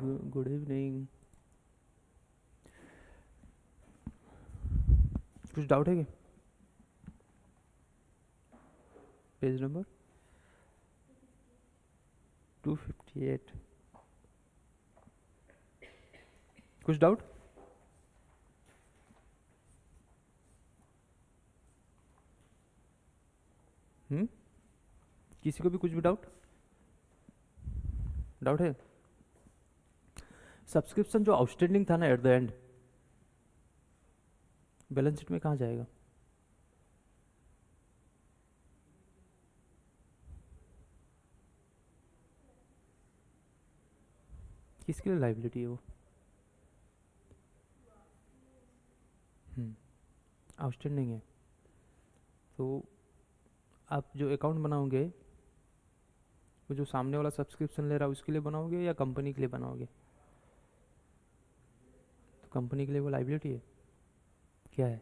Good evening. कुछ doubt है क्या? Page number 258। कुछ डाउट? किसी को भी कुछ भी डाउट है? सब्सक्रिप्शन जो आउटस्टैंडिंग था ना eight the and, balance sheet में कहाँ जाएगा? किसके लिए लाइबिलिटी है वो? आउटस्टैंडिंग है तो आप जो अकाउंट बनाओगे वो जो सामने वाला सब्सक्रिप्शन ले रहा है उसके लिए बनाओगे या कंपनी के लिए बनाओगे? तो कंपनी के लिए वो लाइबिलिटी है, क्या है?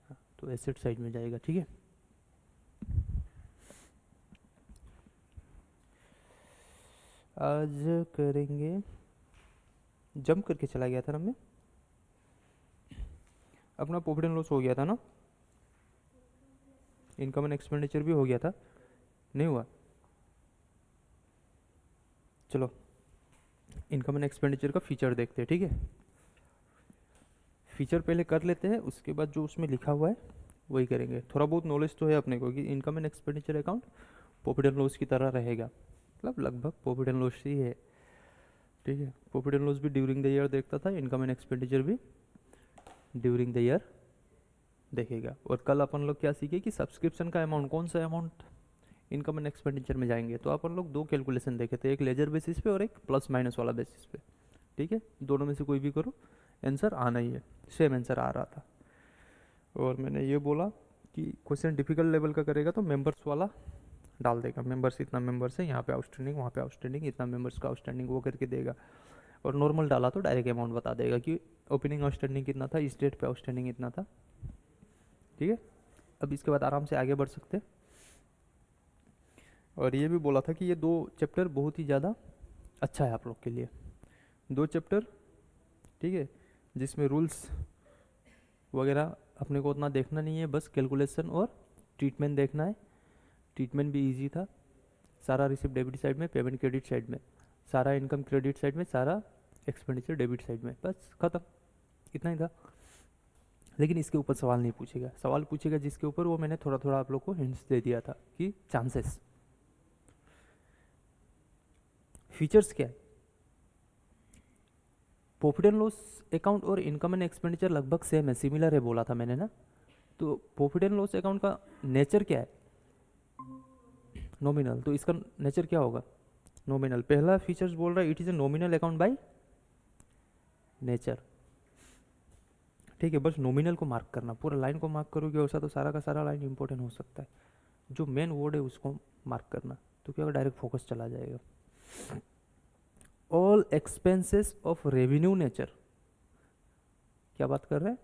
हाँ, तो एसेट साइड में जाएगा। ठीक है, आज करेंगे। जंप करके चला गया था ना मैं, अपना प्रॉफिट एंड लॉस हो गया था ना, इनकम एंड एक्सपेंडिचर भी हो गया था, नहीं हुआ? चलो इनकम एंड एक्सपेंडिचर का फीचर देखते हैं। ठीक है, फीचर पहले कर लेते हैं, उसके बाद जो उसमें लिखा हुआ है वही करेंगे। थोड़ा बहुत नॉलेज तो है अपने को कि income and expenditure account profit and loss की तरह रहेगा, मतलब लगभग प्रॉफिट एंड लॉस ही है। ठीक है, प्रॉफिट एंड लॉस भी ड्यूरिंग द ईयर देखता था, इनकम एंड एक्सपेंडिचर भी ड्यूरिंग द ईयर देखेगा। और कल अपन लोग क्या सीखे कि सब्सक्रिप्शन का अमाउंट, कौन सा अमाउंट इनकम एंड एक्सपेंडिचर में जाएंगे, तो अपन लोग दो कैलकुलेशन देखे थे, एक लेजर बेसिस पे और एक प्लस माइनस वाला बेसिस पे। ठीक है, दोनों में से कोई भी करो, आंसर आना ही है। सेम आंसर आ रहा था। और मैंने ये बोला कि क्वेश्चन डिफिकल्ट लेवल का करेगा तो मेंबर्स वाला डाल देगा, मेंबर्स इतना मेंबर्स है, यहाँ पे आउटस्टैंडिंग, वहाँ पे आउटस्टैंडिंग, इतना मेंबर्स का आउटस्टैंडिंग, वो करके देगा। और नॉर्मल डाला तो डायरेक्ट अमाउंट बता देगा कि ओपनिंग आउटस्टैंडिंग कितना था, इस डेट पे आउटस्टैंडिंग इतना था। ठीक है, अब इसके बाद आराम से आगे बढ़ सकते हैं। और ये भी बोला था कि ये दो चैप्टर बहुत ही ज़्यादा अच्छा है आप लोग के लिए, दो चैप्टर। ठीक है, जिसमें रूल्स वगैरह अपने को उतना देखना नहीं है, बस कैलकुलेशन और ट्रीटमेंट देखना है। ट्रीटमेंट भी इजी था, सारा रिसिप्ट डेबिट साइड में, पेमेंट क्रेडिट साइड में, सारा इनकम क्रेडिट साइड में, सारा एक्सपेंडिचर डेबिट साइड में, बस खत्म, इतना ही था। लेकिन इसके ऊपर सवाल नहीं पूछेगा, सवाल पूछेगा जिसके ऊपर वो मैंने थोड़ा थोड़ा आप लोग को हिंट्स दे दिया था कि चांसेस। फीचर्स क्या है? प्रॉफिट एंड लॉस अकाउंट और इनकम एंड एक्सपेंडिचर लगभग सेम है, सिमिलर है बोला था मैंने ना। तो प्रॉफिट एंड लॉस अकाउंट का नेचर क्या है? नॉमिनल। तो इसका नेचर क्या होगा? नॉमिनल। पहला फीचर्स बोल रहा है it is a nominal account by nature. ठीक है, बस नॉमिनल को मार्क करना, पूरा लाइन को मार्क करोगे वैसा तो सारा का सारा लाइन इंपॉर्टेंट हो सकता है, जो मेन वर्ड है उसको मार्क करना, तो क्या डायरेक्ट फोकस चला जाएगा। All expenses of revenue nature, क्या बात कर रहे हैं?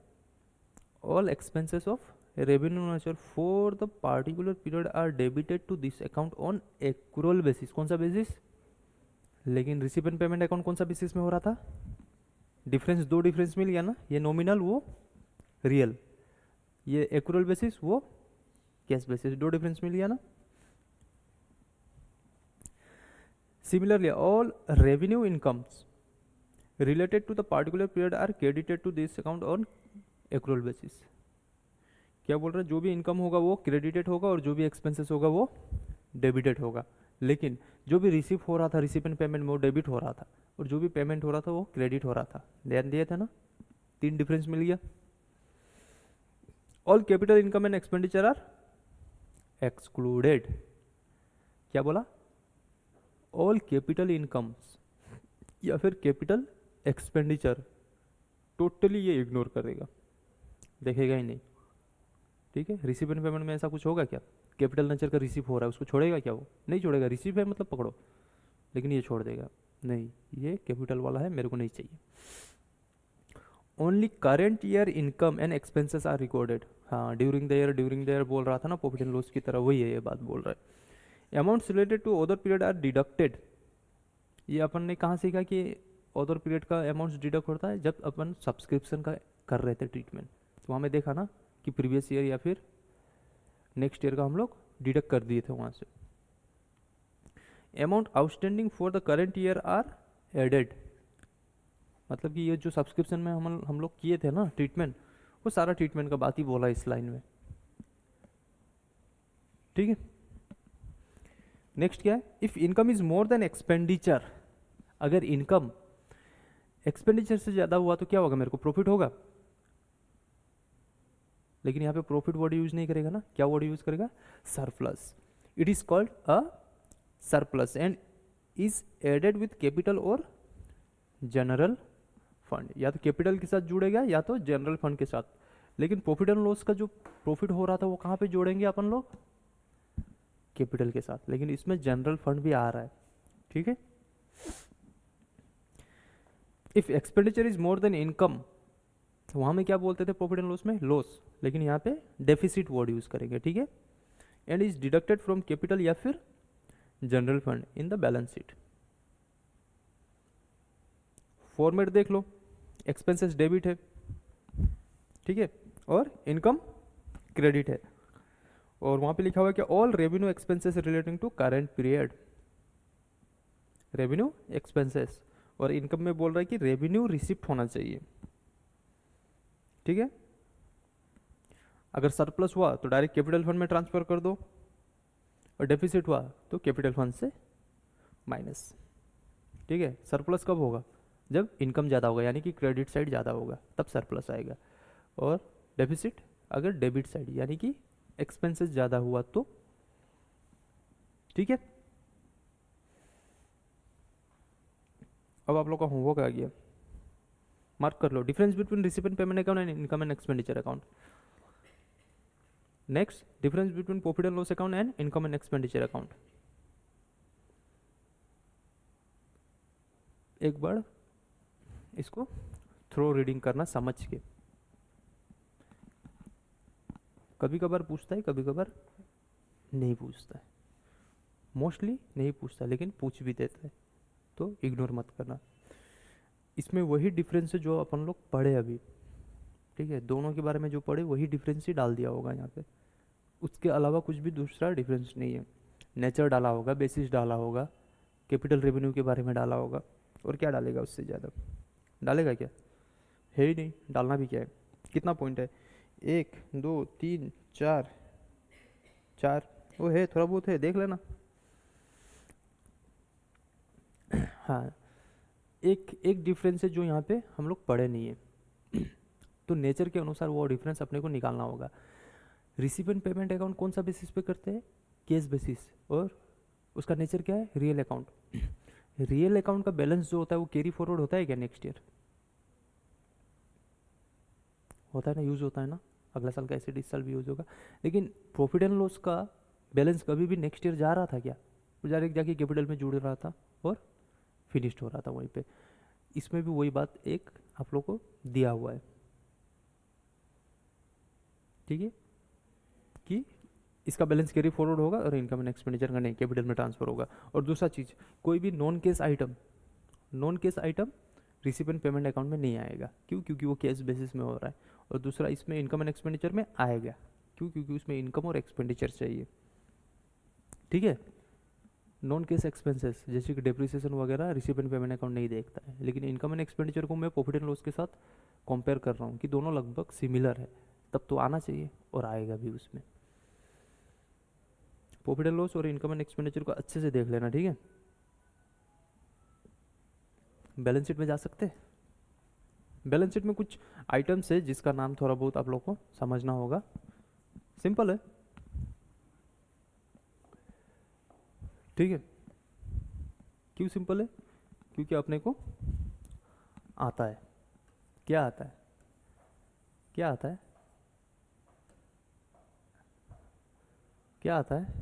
All expenses of revenue nature for the particular period are debited to this account on accrual basis. कौन सा बेसिस? लेकिन रिसीव एंड पेमेंट अकाउंट कौन सा बेसिस में हो रहा था? डिफरेंस, दो डिफरेंस मिल गया ना, ये नॉमिनल वो रियल, ये एक्रूअल बेसिस वो कैश बेसिस, दो डिफरेंस मिल गया ना। Similarly all revenue incomes related to the particular period are credited to this account on accrual basis। क्या बोल रहा है? जो भी इनकम होगा वो क्रेडिटेड होगा और जो भी एक्सपेंसेस होगा वो डेबिटेड होगा। लेकिन जो भी रिसीव हो रहा था, रिसीव एंड पेमेंट में, वो डेबिट हो रहा था, और जो भी पेमेंट हो रहा था वो क्रेडिट हो रहा था। ध्यान दिए थे ना, तीन डिफरेंस मिल गया। All capital income and expenditure are excluded. क्या बोला? ऑल कैपिटल इनकम्स या फिर कैपिटल एक्सपेंडिचर टोटली ये इग्नोर करेगा, देखेगा ही नहीं। ठीक है, रिसीव एंड पेमेंट में ऐसा कुछ होगा क्या? कैपिटल नेचर का रिसीव हो रहा है, उसको छोड़ेगा क्या? वो नहीं छोड़ेगा, रिसीव है मतलब पकड़ो, लेकिन ये छोड़ देगा नहीं, ये कैपिटल वाला है, मेरे को नहीं चाहिए। Only current year income and expenses are recorded. हाँ, ड्यूरिंग द ईयर बोल रहा था ना, प्रॉफिट एंड लॉस की तरह वही है, ये बात बोल रहा है। Amounts related to other period are deducted. ये अपन ने कहाँ सीखा कि ऑदर पीरियड का अमाउंट डिडक्ट होता है जब अपन सब्सक्रिप्शन का कर रहे थे ट्रीटमेंट, तो हमें देखा ना कि प्रीवियस ईयर या फिर नेक्स्ट ईयर का हम लोग डिडक्ट कर दिए थे वहाँ से। Amount outstanding for the current year are added, मतलब कि ये जो सब्सक्रिप्शन में हम लोग किए थे ना ट्रीटमेंट, वो सारा ट्रीटमेंट का बात ही बोला इस लाइन में। ठीक है, नेक्स्ट क्या है, if income is more than expenditure, अगर इनकम एक्सपेंडिचर से ज्यादा हुआ तो क्या होगा, मेरे को प्रॉफिट होगा। लेकिन यहाँ पे प्रॉफिट वर्ड यूज नहीं करेगा ना, क्या वर्ड यूज करेगा, surplus. It is called a surplus and is added with capital और जनरल फंड, या तो कैपिटल के साथ जुड़ेगा या तो जनरल फंड के साथ। लेकिन प्रॉफिट एंड लॉस का जो प्रॉफिट हो रहा था वो कहाँ पे जोड़ेंगे अपन लोग, कैपिटल के साथ, लेकिन इसमें जनरल फंड भी आ रहा है। ठीक है, if expenditure is more than income, वहां में क्या बोलते थे प्रॉफिट एंड लॉस में, लॉस, लेकिन यहाँ पे डेफिसिट वर्ड यूज करेंगे। ठीक है, and is deducted from capital या फिर general fund in the balance sheet. Format देख लो, एक्सपेंसेस डेबिट है, ठीक है, और इनकम क्रेडिट है, और वहां पे लिखा हुआ है कि all revenue expenses relating to current period, revenue expenses, और इनकम में बोल रहा है कि रेवेन्यू रिसिप्ट होना चाहिए। ठीक है, अगर सरप्लस हुआ तो डायरेक्ट कैपिटल फंड में ट्रांसफर कर दो, और डेफिसिट हुआ तो कैपिटल फंड से माइनस। ठीक है, सरप्लस कब होगा, जब इनकम ज़्यादा होगा, यानी कि क्रेडिट साइड ज़्यादा होगा तब सरप्लस आएगा, और डेफिसिट अगर डेबिट साइड यानी कि एक्सपेंसेस ज़्यादा हुआ तो। ठीक है, अब आप लोग का होमवर्क आ गया, मार्क कर लो, difference between recipient payment account and income and expenditure account. Next, difference between profit and loss account and income and expenditure account. एक बार इसको थ्रो रीडिंग करना समझ के, कभी कभार पूछता है कभी कभार नहीं पूछता है, मोस्टली नहीं पूछता लेकिन पूछ भी देता है, तो इग्नोर मत करना। इसमें वही डिफरेंस है जो अपन लोग पढ़े अभी, ठीक है, दोनों के बारे में जो पढ़े वही डिफरेंस ही डाल दिया होगा यहाँ पे, उसके अलावा कुछ भी दूसरा डिफरेंस नहीं है। नेचर डाला होगा, बेसिस डाला होगा, कैपिटल रेवेन्यू के बारे में डाला होगा, और क्या डालेगा उससे ज़्यादा, डालेगा क्या, है ही नहीं, डालना भी क्या है। कितना पॉइंट है, 1 2 3 4, 4 वो है, थोड़ा बहुत है, देख लेना। हाँ, एक एक डिफरेंस है जो यहाँ पे हम लोग पढ़े नहीं है तो नेचर के अनुसार वो डिफरेंस अपने को निकालना होगा। रिसिपेंट पेमेंट अकाउंट कौन सा बेसिस पे करते हैं, केस बेसिस, और उसका नेचर क्या है, रियल अकाउंट। रियल अकाउंट का बैलेंस जो होता है वो कैरी फॉरवर्ड होता है क्या नेक्स्ट ईयर, होता है ना, यूज़ होता है ना, अगला साल का ऐसे इस साल भी यूज़ होगा। लेकिन प्रॉफिट एंड लॉस का बैलेंस कभी भी नेक्स्ट ईयर जा रहा था क्या, वो डायरेक्ट जाके कैपिटल में जुड़ रहा था और फिनिश्ड हो रहा था वहीं पे। इसमें भी वही बात एक आप लोग को दिया हुआ है, ठीक है, कि इसका बैलेंस कैरी फॉरवर्ड होगा और इनकम एंड एक्सपेंडिचर का नहीं, कैपिटल में ट्रांसफर होगा। और दूसरा चीज़, कोई भी non case item recipient payment account में नहीं आएगा, क्यों, क्योंकि वो केस बेसिस में हो रहा है। और दूसरा, इसमें इनकम एंड एक्सपेंडिचर में आएगा, क्यों, क्योंकि उसमें इनकम और एक्सपेंडिचर चाहिए। ठीक है, नॉन केस एक्सपेंसेस जैसे कि डेप्रिसिएशन वगैरह रिसिपेंट पेमेंट अकाउंट नहीं देखता है, लेकिन इनकम एंड एक्सपेंडिचर को मैं प्रॉफिट एंड लॉस के साथ कंपेयर कर रहा हूँ कि दोनों लगभग सिमिलर है, तब तो आना चाहिए और आएगा भी उसमें। प्रॉफिट एंड लॉस और इनकम एंड एक्सपेंडिचर को अच्छे से देख लेना, ठीक है। बैलेंस शीट में जा सकते हैं, बैलेंस शीट में कुछ आइटम्स है जिसका नाम थोड़ा बहुत आप लोग को समझना होगा, सिंपल है, ठीक है। क्यों सिंपल है, क्योंकि अपने को आता है, क्या आता है, क्या आता है, क्या आता है,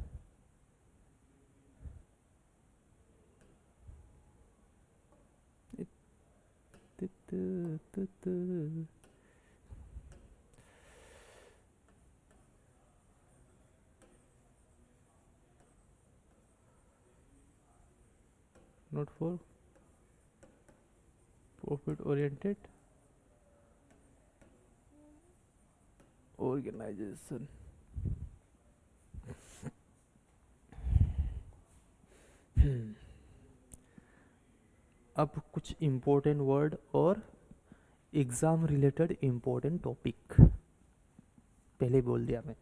not for profit oriented organisation. अब कुछ इम्पोर्टेंट वर्ड और एग्जाम रिलेटेड इम्पोर्टेंट टॉपिक पहले ही बोल दिया मैं,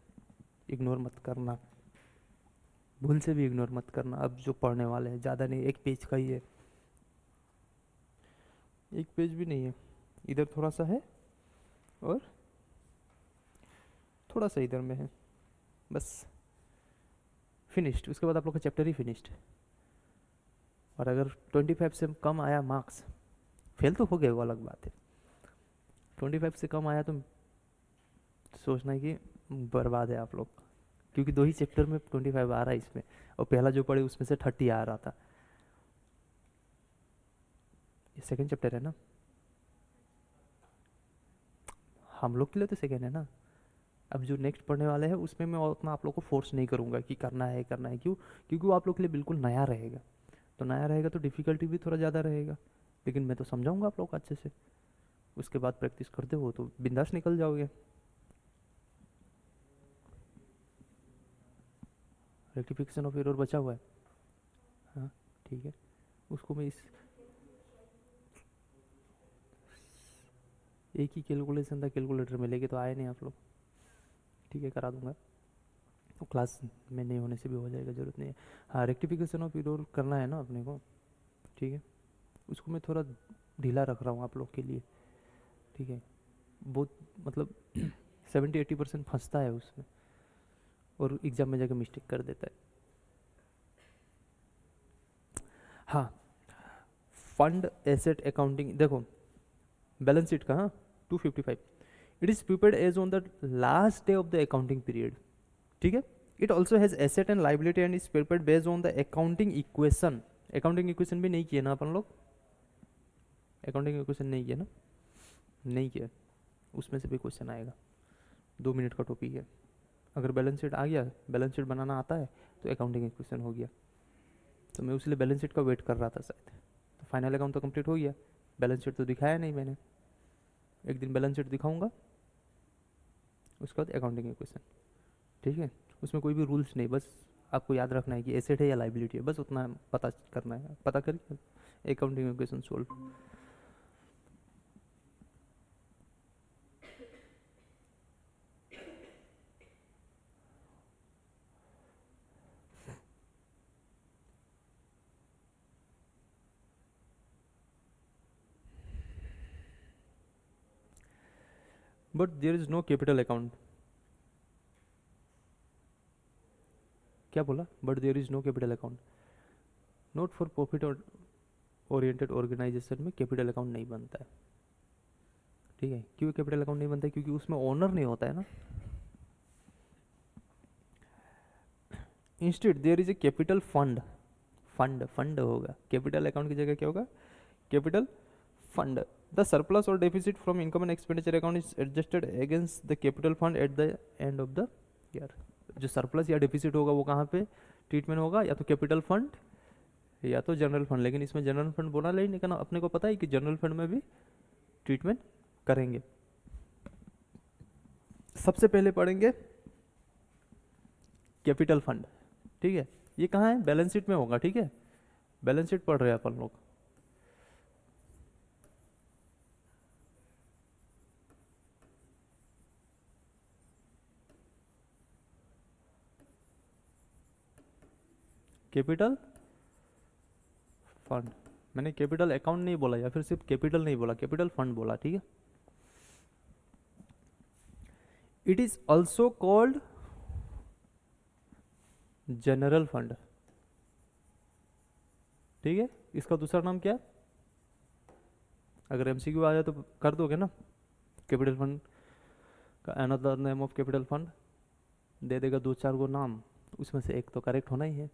इग्नोर मत करना, भूल से भी इग्नोर मत करना। अब जो पढ़ने वाले हैं ज़्यादा नहीं, एक पेज का ही है, एक पेज भी नहीं है, इधर थोड़ा सा है और थोड़ा सा इधर में है, बस फिनिश्ड। उसके बाद आप लोग का चैप्टर ही फिनिश्ड। और अगर 25 से कम आया मार्क्स, फेल तो हो गए वो अलग बात है, 25 से कम आया तो सोचना है कि बर्बाद है आप लोग, क्योंकि 2 ही चैप्टर में 25 आ रहा है इसमें, और पहला जो पढ़े उसमें से 30 आ रहा था। ये सेकंड चैप्टर है ना, हम लोग के लिए तो सेकंड है ना। अब जो नेक्स्ट पढ़ने वाले हैं उसमें मैं उतना आप लोग को फोर्स नहीं करूँगा कि करना है करना है, क्यों? क्योंकि वो आप लोग के लिए बिल्कुल नया रहेगा, तो नया रहेगा तो डिफ़िकल्टी भी थोड़ा ज़्यादा रहेगा, लेकिन मैं तो समझाऊंगा आप लोग को अच्छे से। उसके बाद प्रैक्टिस करते हो तो बिंदास निकल जाओगे। रेक्टिफिकेशन ऑफ एरर बचा हुआ है, हाँ ठीक है, उसको मैं इस एक ही कैलकुलेशन था, कैलकुलेटर में लेके तो आए नहीं आप लोग, ठीक है करा दूंगा, तो क्लास में नहीं होने से भी हो जाएगा, ज़रूरत नहीं है। हाँ रेक्टिफिकेशन ऑफ एरर करना है ना अपने को, ठीक है, उसको मैं थोड़ा ढीला रख रहा हूँ आप लोग के लिए, ठीक है। बहुत मतलब 70-80% फंसता है उसमें और एग्ज़ाम में जाकर मिस्टेक कर देता है। हाँ, फंड एसेट अकाउंटिंग देखो, बैलेंस शीट का, हाँ 255, it is prepared as on the last day of the accounting period, ठीक है। It also has asset and liability and is prepared based on the accounting equation. Accounting equation भी नहीं किया ना अपन लोग, अकाउंटिंग इक्वेशन नहीं किया ना, नहीं किया, उसमें से भी क्वेश्चन आएगा, 2 मिनट का टॉपिक है। अगर बैलेंस शीट आ गया, बैलेंस शीट बनाना आता है तो अकाउंटिंग इक्वेशन हो गया, तो मैं उसलिए बैलेंस शीट का वेट कर रहा था शायद। तो फाइनल अकाउंट तो कंप्लीट हो गया, बैलेंस शीट तो दिखाया नहीं मैंने, एक दिन बैलेंस शीट दिखाऊंगा, उसके बाद अकाउंटिंग इक्वेशन, ठीक है। उसमें कोई भी रूल्स नहीं, बस आपको याद रखना है कि एसेट है या लाइबिलिटी है, बस उतना पता करना है, पता करिए accounting equation solve. But there is no capital account, क्या बोला? But there is no capital account, not for profit oriented organisation में कैपिटल अकाउंट नहीं बनता है, ठीक है। क्यों कैपिटल अकाउंट नहीं बनता है? क्योंकि उसमें ओनर नहीं होता है ना। Instead there is a capital fund, fund fund होगा, कैपिटल अकाउंट की जगह क्या होगा? Capital fund. द सरप्लस और deficit from income and expenditure account is adjusted against the capital fund at the end of the year. जो surplus या deficit होगा वो कहाँ पे ट्रीटमेंट होगा? या तो कैपिटल फंड या तो जनरल फंड, लेकिन इसमें जनरल फंड बोला नहीं, लेकिन अपने को पता है कि जनरल फंड में भी ट्रीटमेंट करेंगे। सबसे पहले पढ़ेंगे कैपिटल फंड, ठीक है। ये कहाँ है? बैलेंस शीट में होगा, ठीक है, बैलेंस शीट पढ़ रहे हैं अपन लोग। कैपिटल फंड, मैंने कैपिटल अकाउंट नहीं बोला या फिर सिर्फ कैपिटल नहीं बोला, कैपिटल फंड बोला, ठीक है। It is also called general fund, ठीक है। इसका दूसरा नाम क्या है? अगर एमसीक्यू आ जाए तो कर दोगे ना, कैपिटल फंड का another name of capital fund दे देगा 2-4 गो नाम, उसमें से एक तो करेक्ट होना ही है,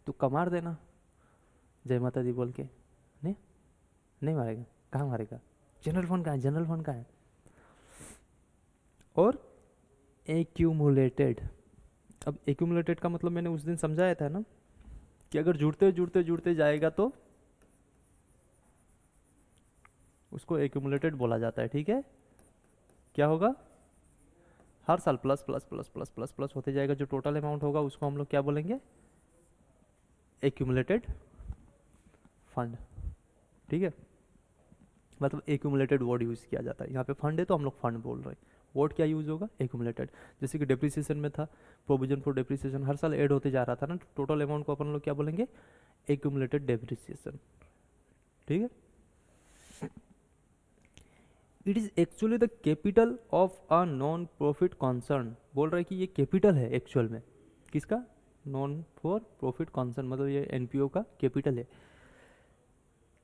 तुक्का मार देना जय माता दी बोल के। नहीं, नहीं मारेगा, कहाँ मारेगा? जनरल फंड कहाँ है? जनरल फंड कहाँ है? और एक्यूमुलेटेड, अब एक्यूमुलेटेड का मतलब मैंने उस दिन समझाया था ना, कि अगर जुड़ते जुड़ते जुड़ते जाएगा तो उसको एक्यूमुलेटेड बोला जाता है, ठीक है। क्या होगा, हर साल plus plus plus plus plus plus होते जाएगा, जो टोटल अमाउंट होगा उसको हम लोग क्या बोलेंगे, एक्यूमुलेटेड फंड, ठीक है। मतलब एक्यूमुलेटेड वर्ड यूज़ किया जाता है यहाँ पे, फंड है तो हम लोग फंड बोल रहे हैं, वर्ड क्या यूज़ होगा, एक्यूमुलेटेड। जैसे कि डेप्रिसिएशन में था, प्रोविजन फॉर डेप्रिसिएशन हर साल ऐड होते जा रहा था ना, टोटल अमाउंट को अपन लोग क्या बोलेंगे, एक्यूमुलेटेड डेप्रिसिएशन, ठीक है। It is actually the capital of a non profit concern, बोल रहा है कि ये कैपिटल है एक्चुअल में, किसका, नॉन फॉर प्रॉफिट कॉन्सर्न, मतलब ये एनपीओ का कैपिटल है।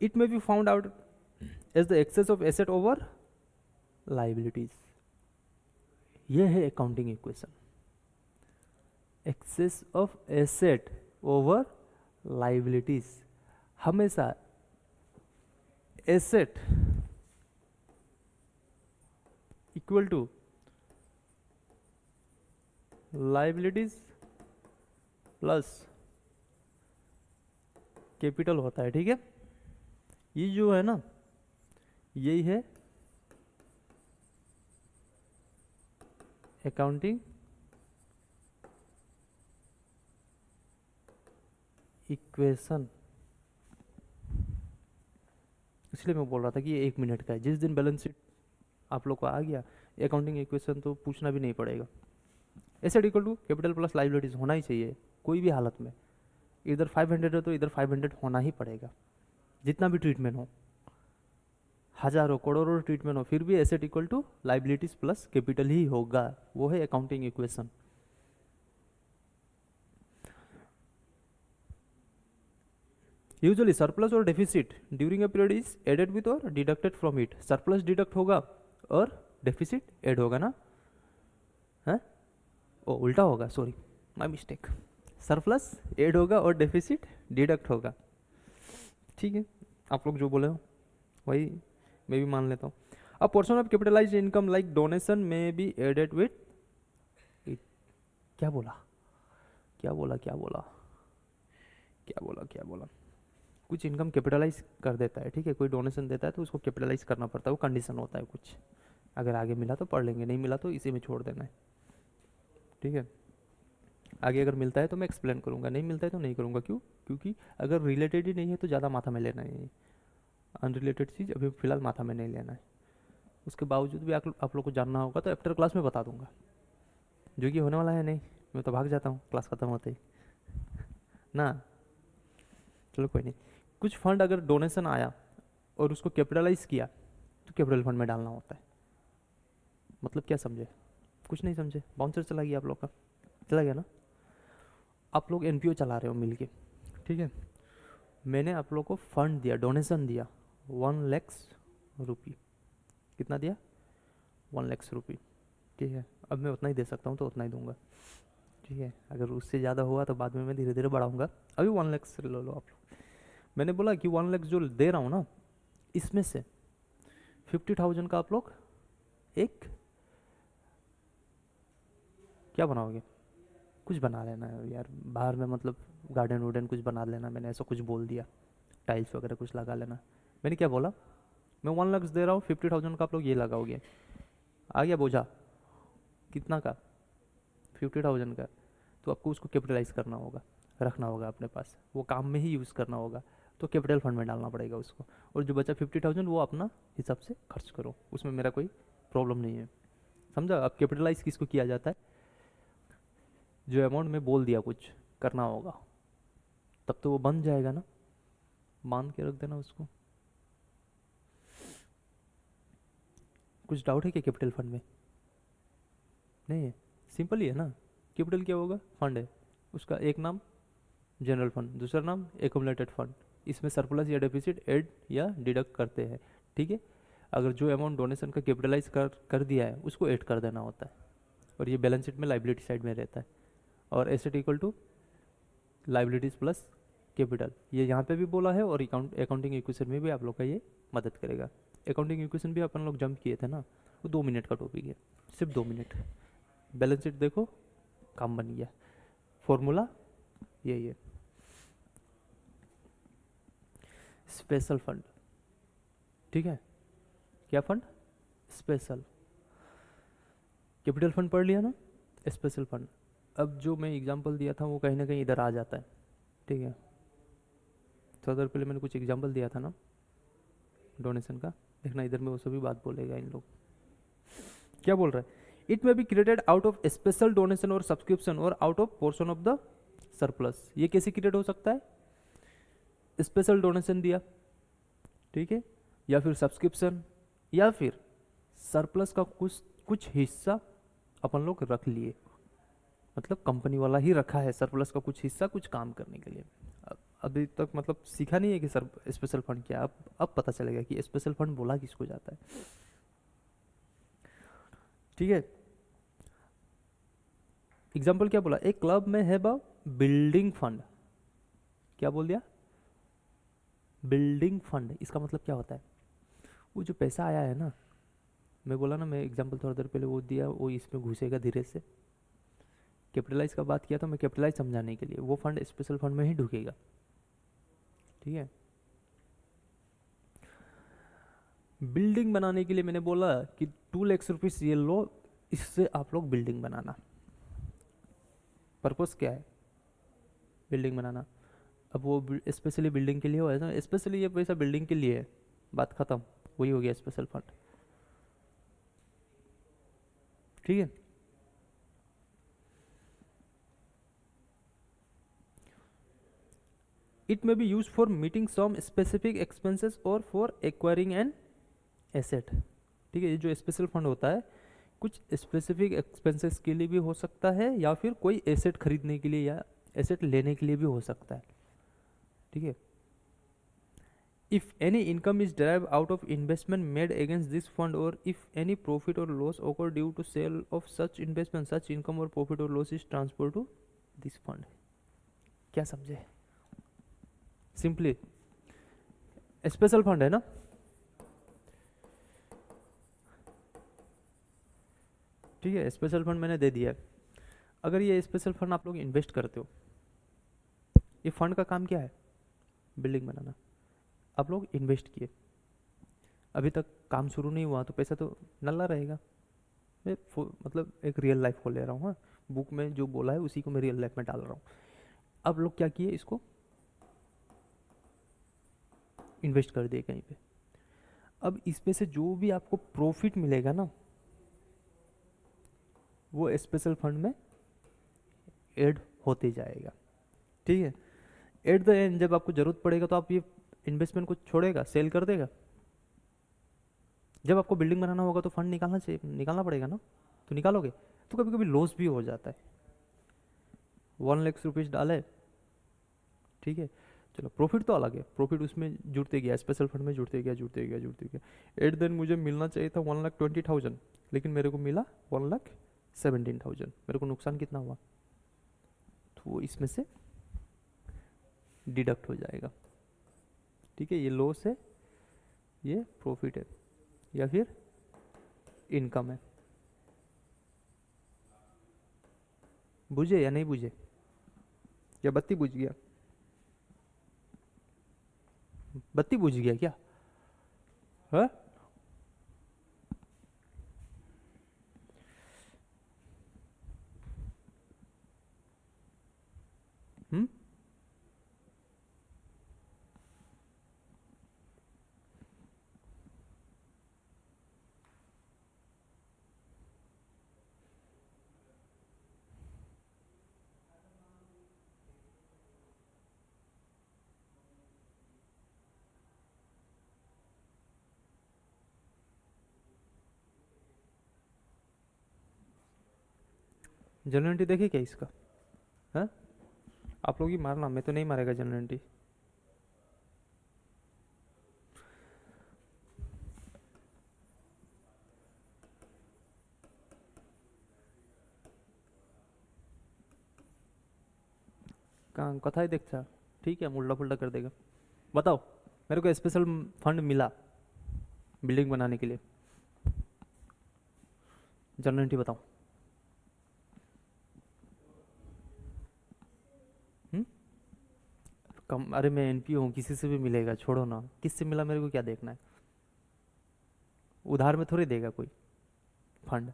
It may be found out as the excess of asset over liabilities, ये है accounting equation, excess of asset over liabilities. हमेशा asset equal to liabilities plus capital होता है, ठीक है। ये जो है ना, यही है अकाउंटिंग इक्वेशन। इसलिए मैं बोल रहा था कि ये 1 मिनट का है, जिस दिन बैलेंस शीट आप लोग को आ गया, अकाउंटिंग इक्वेशन तो पूछना भी नहीं पड़ेगा। Asset equal to capital plus liabilities होना ही चाहिए कोई भी हालत में, इधर 500 है तो इधर 500 होना ही पड़ेगा, जितना भी ट्रीटमेंट हो, हजारों करोड़ों ट्रीटमेंट हो, फिर भी asset equal to liabilities plus capital ही होगा, वो है अकाउंटिंग इक्वेशन। यूजुअली सरप्लस और deficit during a period is added with और deducted from it, surplus deduct होगा और डेफिसिट ऐड होगा ना, है ओ उल्टा होगा, sorry my mistake, surplus add होगा और डेफिसिट डिडक्ट होगा, ठीक है। आप लोग जो बोले हो वही मैं भी मान लेता हूँ। अ portion of capitalised income like donation में बी एडेड विद, क्या बोला क्या बोला क्या बोला क्या बोला क्या बोला, कुछ इनकम कैपिटलाइज कर देता है, ठीक है, कोई डोनेशन देता है तो उसको कैपिटलाइज करना पड़ता है, वो कंडीशन होता है कुछ, अगर आगे मिला तो पढ़ लेंगे, नहीं मिला तो इसी में छोड़ देना है, ठीक है। आगे अगर मिलता है तो मैं एक्सप्लेन करूँगा, नहीं मिलता है तो नहीं करूँगा, क्यों, क्योंकि अगर रिलेटेड ही नहीं है तो ज़्यादा माथा में लेना है, अनरिलेटेड चीज़ अभी फ़िलहाल माथा में नहीं लेना है। उसके बावजूद भी आप लोग को जानना होगा तो आफ्टर क्लास में बता दूंगा, जो कि होने वाला है नहीं, मैं तो भाग जाता हूँ क्लास ख़त्म होते ही ना। चलो कोई नहीं, कुछ फंड अगर डोनेशन आया और उसको कैपिटलाइज किया तो कैपिटल फंड में डालना होता है, मतलब क्या समझे, कुछ नहीं समझे, बाउंसर चला गया आप लोग का, चला गया ना। आप लोग एनपीओ चला रहे हो मिल के, ठीक है, मैंने आप लोग को फंड दिया, डोनेशन दिया 1 लाख रुपये, कितना दिया, 1 लाख रुपये, ठीक है। अब मैं उतना ही दे सकता हूँ तो उतना ही दूंगा, ठीक है। अगर उससे ज़्यादा हुआ तो बाद में मैं धीरे धीरे बढ़ाऊंगा, अभी 1 लाख से ले लो आप लोग। मैंने बोला कि 1 लाख जो दे रहा हूँ ना, इसमें से 50,000 का आप लोग एक क्या बनाओगे, कुछ बना लेना है यार, बाहर में मतलब गार्डन वार्डन कुछ बना लेना, मैंने ऐसा कुछ बोल दिया, टाइल्स वगैरह कुछ लगा लेना। मैंने क्या बोला, मैं 1 लाख दे रहा हूँ, 50,000 का आप लोग ये लगाओगे, आ गया बोझा, कितना का, 50,000 का, तो आपको उसको कैपिटलाइज करना होगा, रखना होगा अपने पास, वो काम में ही यूज़ करना होगा, तो कैपिटल फंड में डालना पड़ेगा उसको, और जो बचा 50,000 वो अपना हिसाब से खर्च करो, उसमें मेरा कोई प्रॉब्लम नहीं है, समझा। अब कैपिटलाइज किसको किया जाता है, जो अमाउंट में बोल दिया कुछ करना होगा, तब तो वो बन जाएगा ना, मान के रख देना उसको। कुछ डाउट है क्या कैपिटल फंड में, नहीं है, सिंपल ही है ना। कैपिटल क्या होगा, फंड है, उसका एक नाम जनरल फंड, दूसरा नाम एकुमुलेटेड फंड, इसमें सरप्लस या डेफिसिट ऐड या डिडक्ट करते हैं, ठीक है। अगर जो अमाउंट डोनेशन का कैपिटलाइज कर दिया है उसको ऐड कर देना होता है, और ये बैलेंस शीट में लाइबिलिटी साइड में रहता है, और asset equal to liabilities plus capital, ये यहाँ पे भी बोला है, और अकाउंटिंग इक्वेशन में भी आप लोग का ये मदद करेगा। अकाउंटिंग इक्वेशन भी अपन लोग जंप किए थे ना, वो 2 मिनट का टॉपिक है, सिर्फ 2 मिनट, बैलेंस शीट देखो काम बन गया, फॉर्मूला यही है। स्पेशल फंड, ठीक है, क्या फंड? स्पेशल। कैपिटल फंड पढ़ लिया ना, स्पेशल फंड। अब जो मैं एग्जांपल दिया था वो कहीं ना कहीं इधर आ जाता है, ठीक है। थोड़ा देर पहले मैंने कुछ एग्जांपल दिया था ना डोनेशन का, देखना इधर में वो सभी बात बोलेगा इन लोग। क्या बोल रहा है? It may be created out of special donation और सब्सक्रिप्शन और out of portion of the surplus. ये कैसे क्रिएट हो सकता है? स्पेशल डोनेशन दिया, ठीक है, या फिर सब्सक्रिप्शन, या फिर सरप्लस का कुछ कुछ हिस्सा अपन लोग रख लिए, मतलब कंपनी वाला ही रखा है सरप्लस का कुछ हिस्सा कुछ काम करने के लिए। अभी तक मतलब सीखा नहीं है कि सर स्पेशल फंड क्या, अब पता चलेगा कि स्पेशल फंड बोला किसको जाता है, ठीक है। एग्जाम्पल क्या बोला? एक क्लब में है बिल्डिंग फंड। क्या बोल दिया? Building fund. इसका मतलब क्या होता है? वो जो पैसा आया है ना, मैं बोला ना, मैं एग्जाम्पल थोड़ा देर पहले वो दिया, वो इसमें घुसेगा धीरे से। कैपिटलाइज का बात किया तो मैं कैपिटलाइज समझाने के लिए, वो फंड स्पेशल फंड में ही ढुकेगा, ठीक है। बिल्डिंग बनाने के लिए मैंने बोला कि 2 लाख रुपीज ये लो, इससे आप लोग बिल्डिंग बनाना। पर्पस क्या है? बिल्डिंग बनाना। अब वो स्पेशली बिल्डिंग के लिए हो, ऐसा स्पेशली ये पैसा बिल्डिंग के लिए है, बात खत्म। वही हो गया स्पेशल फंड, ठीक है। It may be use for meeting some specific expenses और फॉर एक्वायरिंग एन एसेट, ठीक है। ये जो स्पेशल फंड होता है कुछ स्पेसिफिक एक्सपेंसेस के लिए भी हो सकता है, या फिर कोई एसेट खरीदने के लिए या एसेट लेने के लिए भी हो सकता है, ठीक है। If any income is derived out of investment made against this fund, or if any profit or loss occur due to sale of such investment, such income or profit or loss is transferred to this fund। क्या समझे? Simply special fund है ना, ठीक है। Special fund मैंने दे दिया है। अगर ये स्पेशल फंड आप लोग इन्वेस्ट करते हो, ये फंड का काम क्या है? बिल्डिंग बनाना। आप लोग इन्वेस्ट किए, अभी तक काम शुरू नहीं हुआ तो पैसा तो नल्ला रहेगा। मैं मतलब एक रियल लाइफ को ले रहा हूँ, हाँ, बुक में जो बोला है उसी को मैं रियल लाइफ में डाल रहा हूँ। अब लोग क्या किए, इसको इन्वेस्ट कर दिए कहीं पे। अब इसमें से जो भी आपको प्रॉफिट मिलेगा ना, वो स्पेशल फंड में ऐड होते जाएगा, ठीक है। एट द एंड जब आपको जरूरत पड़ेगा तो आप ये इन्वेस्टमेंट को छोड़ेगा, सेल कर देगा। जब आपको बिल्डिंग बनाना होगा तो फंड निकालना चाहिए, निकालना पड़ेगा ना, तो निकालोगे। तो कभी कभी लॉस भी हो जाता है। 1 लाख रुपीज डाले, ठीक है, चलो प्रॉफिट तो अलग है, प्रॉफिट उसमें जुड़ते गया, स्पेशल फंड में जुड़ते गया जुड़ते गया जुड़ते गया। एट देन मुझे मिलना चाहिए था 1,20,000, लेकिन मेरे को मिला 1,17,000। मेरे को नुकसान कितना हुआ? तो वो इसमें से डिडक्ट हो जाएगा, ठीक है। ये लॉस है, ये प्रॉफिट है, या फिर इनकम है। बुझे या नहीं बुझे? या बत्ती बुझ गया? बत्ती बुझ गया क्या? है? हम्म। जनरलिटी देखी क्या इसका? है? आप लोग ही मारना, मैं तो नहीं मारेगा जनरलिटी। कहाँ कथा ही देखता, ठीक है, उल्टा पुल्टा कर देगा। बताओ, मेरे को स्पेशल फंड मिला बिल्डिंग बनाने के लिए, जनरलिटी बताओ। हम्म। कम, अरे मैं एनपीओ हूँ, किसी से भी मिलेगा, छोड़ो ना, किससे मिला मेरे को क्या देखना है। उधार में थोड़ी देगा कोई फंड।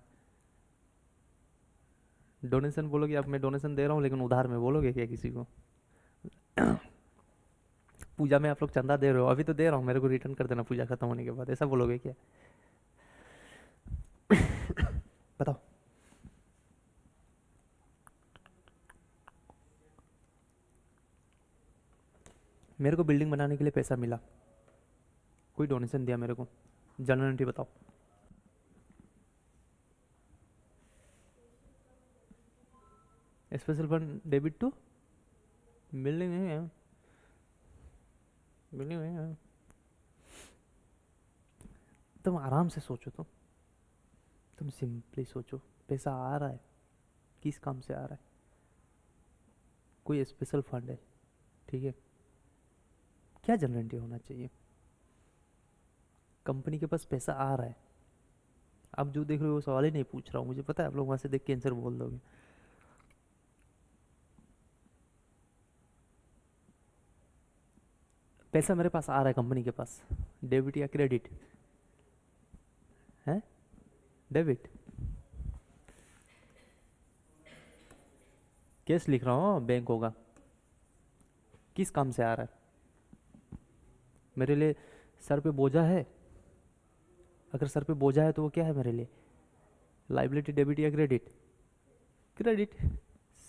डोनेशन बोलोगे, अब मैं डोनेशन दे रहा हूँ लेकिन उधार में बोलोगे क्या किसी को? पूजा में आप लोग चंदा दे रहे हो, अभी तो दे रहा हूँ, मेरे को रिटर्न कर देना पूजा खत्म होने के बाद, ऐसा बोलोगे क्या? बताओ। मेरे को बिल्डिंग बनाने के लिए पैसा मिला, कोई डोनेशन दिया मेरे को? जनरल एंट्री बताओ। Special fund debit to building है, बिल्डिंग है। तुम आराम से सोचो, तुम सिंपली सोचो, पैसा आ रहा है, किस काम से आ रहा है? कोई स्पेशल फंड है, ठीक है? क्या जनरेटिव होना चाहिए? कंपनी के पास पैसा आ रहा है, आप जो देख रहे हो वो सवाल ही नहीं पूछ रहा हूँ, मुझे पता है आप लोग वहां से देख के आंसर बोल दोगे। पैसा मेरे पास आ रहा है कंपनी के पास, डेबिट या क्रेडिट है? डेबिट। कैश लिख रहा हूँ, बैंक होगा। किस काम से आ रहा है? मेरे लिए सर पे बोझा है? अगर सर पे बोझा है तो वो क्या है मेरे लिए? लाइबिलिटी, डेबिट या क्रेडिट? क्रेडिट।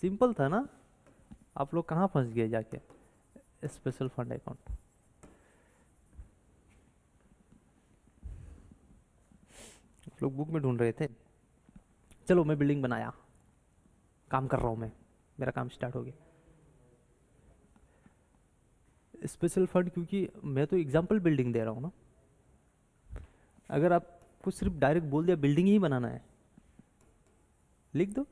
सिंपल था ना? आप लोग कहाँ फंस गए जाके? Special fund account. आप लोग बुक में ढूंढ रहे थे। चलो मैं बिल्डिंग बनाया, काम कर रहा हूँ मैं, मेरा काम स्टार्ट हो गया। स्पेशल फंड, क्योंकि मैं तो एग्जाम्पल बिल्डिंग दे रहा हूँ ना। अगर आपको सिर्फ डायरेक्ट बोल दिया बिल्डिंग ही बनाना है, लिख दो।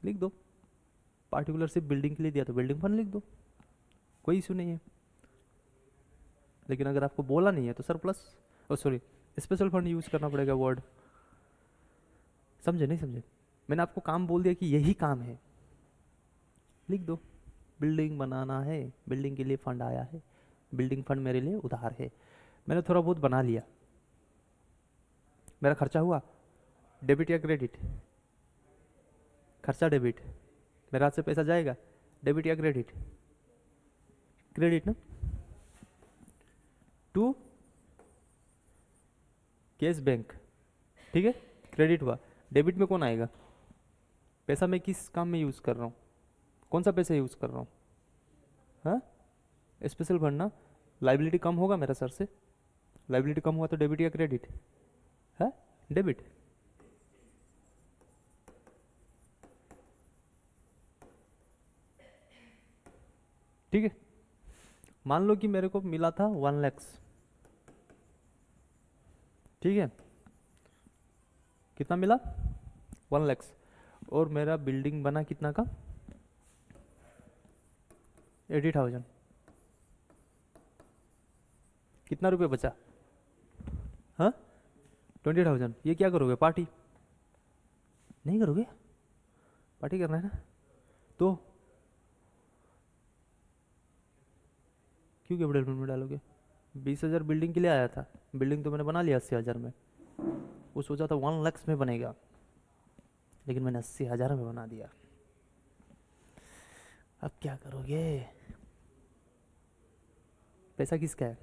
लिख दो, पार्टिकुलर सिर्फ बिल्डिंग के लिए दिया तो बिल्डिंग फंड लिख दो, कोई इशू नहीं है। लेकिन अगर आपको बोला नहीं है तो सरप्लस, ओ सॉरी, स्पेशल फंड यूज करना पड़ेगा वर्ड। समझे नहीं समझे? मैंने आपको काम बोल दिया कि यही काम है, लिख दो। बिल्डिंग बनाना है, बिल्डिंग के लिए फंड आया है, बिल्डिंग फंड मेरे लिए उधार है। मैंने थोड़ा बहुत बना लिया, मेरा खर्चा हुआ, डेबिट या क्रेडिट? खर्चा डेबिट, मेरे हाथ से पैसा जाएगा, डेबिट या क्रेडिट? क्रेडिट ना? टू कैश बैंक, ठीक है, क्रेडिट हुआ। डेबिट में कौन आएगा? पैसा मैं किस काम में यूज कर रहा हूँ? कौन सा पैसा यूज कर रहा हूँ? हाँ, स्पेशल फंड ना? लाइबिलिटी कम होगा मेरा सर से, लाइबिलिटी कम हुआ तो डेबिट या क्रेडिट है? डेबिट। ठीक है, मान लो कि मेरे को मिला था 1 लाख, ठीक है? कितना मिला? 1 लाख। और मेरा बिल्डिंग बना कितना का? 80,000। कितना रुपये बचा? हाँ, 20,000। ये क्या करोगे? पार्टी नहीं करोगे? पार्टी करना है ना? तो क्यों कैपिटल फंड में डालोगे? 20,000 बिल्डिंग के लिए आया था, बिल्डिंग तो मैंने बना लिया 80,000 में। वो सोचा था 1 लाख में बनेगा, लेकिन मैंने 80,000 में बना दिया। अब क्या करोगे? पैसा किसका है?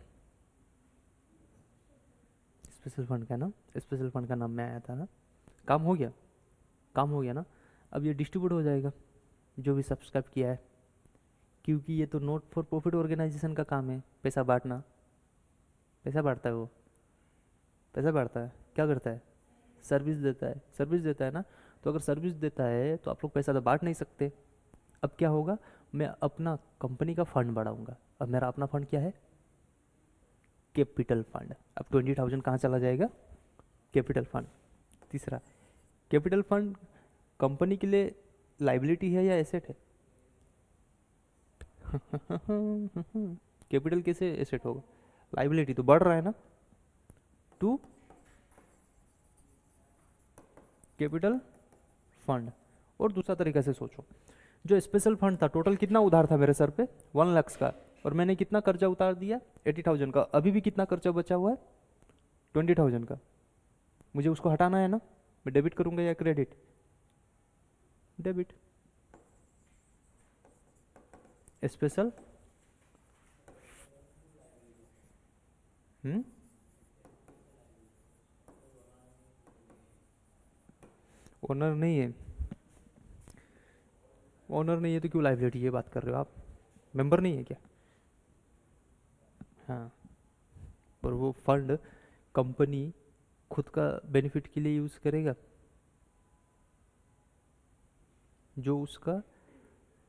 स्पेशल फंड का ना? स्पेशल फंड का नाम में आया था ना? काम हो गया, काम हो गया ना? अब ये डिस्ट्रीब्यूट हो जाएगा जो भी सब्सक्राइब किया है, क्योंकि ये तो नॉट फॉर प्रॉफिट ऑर्गेनाइजेशन का काम है पैसा बांटना। पैसा बांटता है वो, पैसा बांटता है, क्या करता है? सर्विस देता है, सर्विस देता है ना? तो अगर सर्विस देता है तो आप लोग पैसा तो बांट नहीं सकते। अब क्या होगा? मैं अपना कंपनी का फंड बढ़ाऊंगा। अब मेरा अपना फंड क्या है? Capital fund. अब 20,000 कहाँ चला जाएगा? Capital fund. तीसरा, कैपिटल फंड कंपनी के लिए लाइबिलिटी है या एसेट है? कैपिटल कैसे एसेट होगा? लाइबिलिटी तो बढ़ रहा है ना, टू कैपिटल फंड। और दूसरा तरीका से सोचो, जो स्पेशल फंड था टोटल कितना उधार था मेरे सर पे, 1 लाख का, और मैंने कितना कर्जा उतार दिया, 80,000 का। अभी भी कितना कर्जा बचा हुआ है, 20,000 का। मुझे उसको हटाना है ना, मैं डेबिट करूंगा या क्रेडिट, डेबिट। स्पेशल ओनर नहीं है, ओनर नहीं है तो क्यों लाइबिलिटी ये बात कर रहे हो आप, मेंबर नहीं है क्या? हाँ, पर वो फंड कंपनी खुद का बेनिफिट के लिए यूज़ करेगा, जो उसका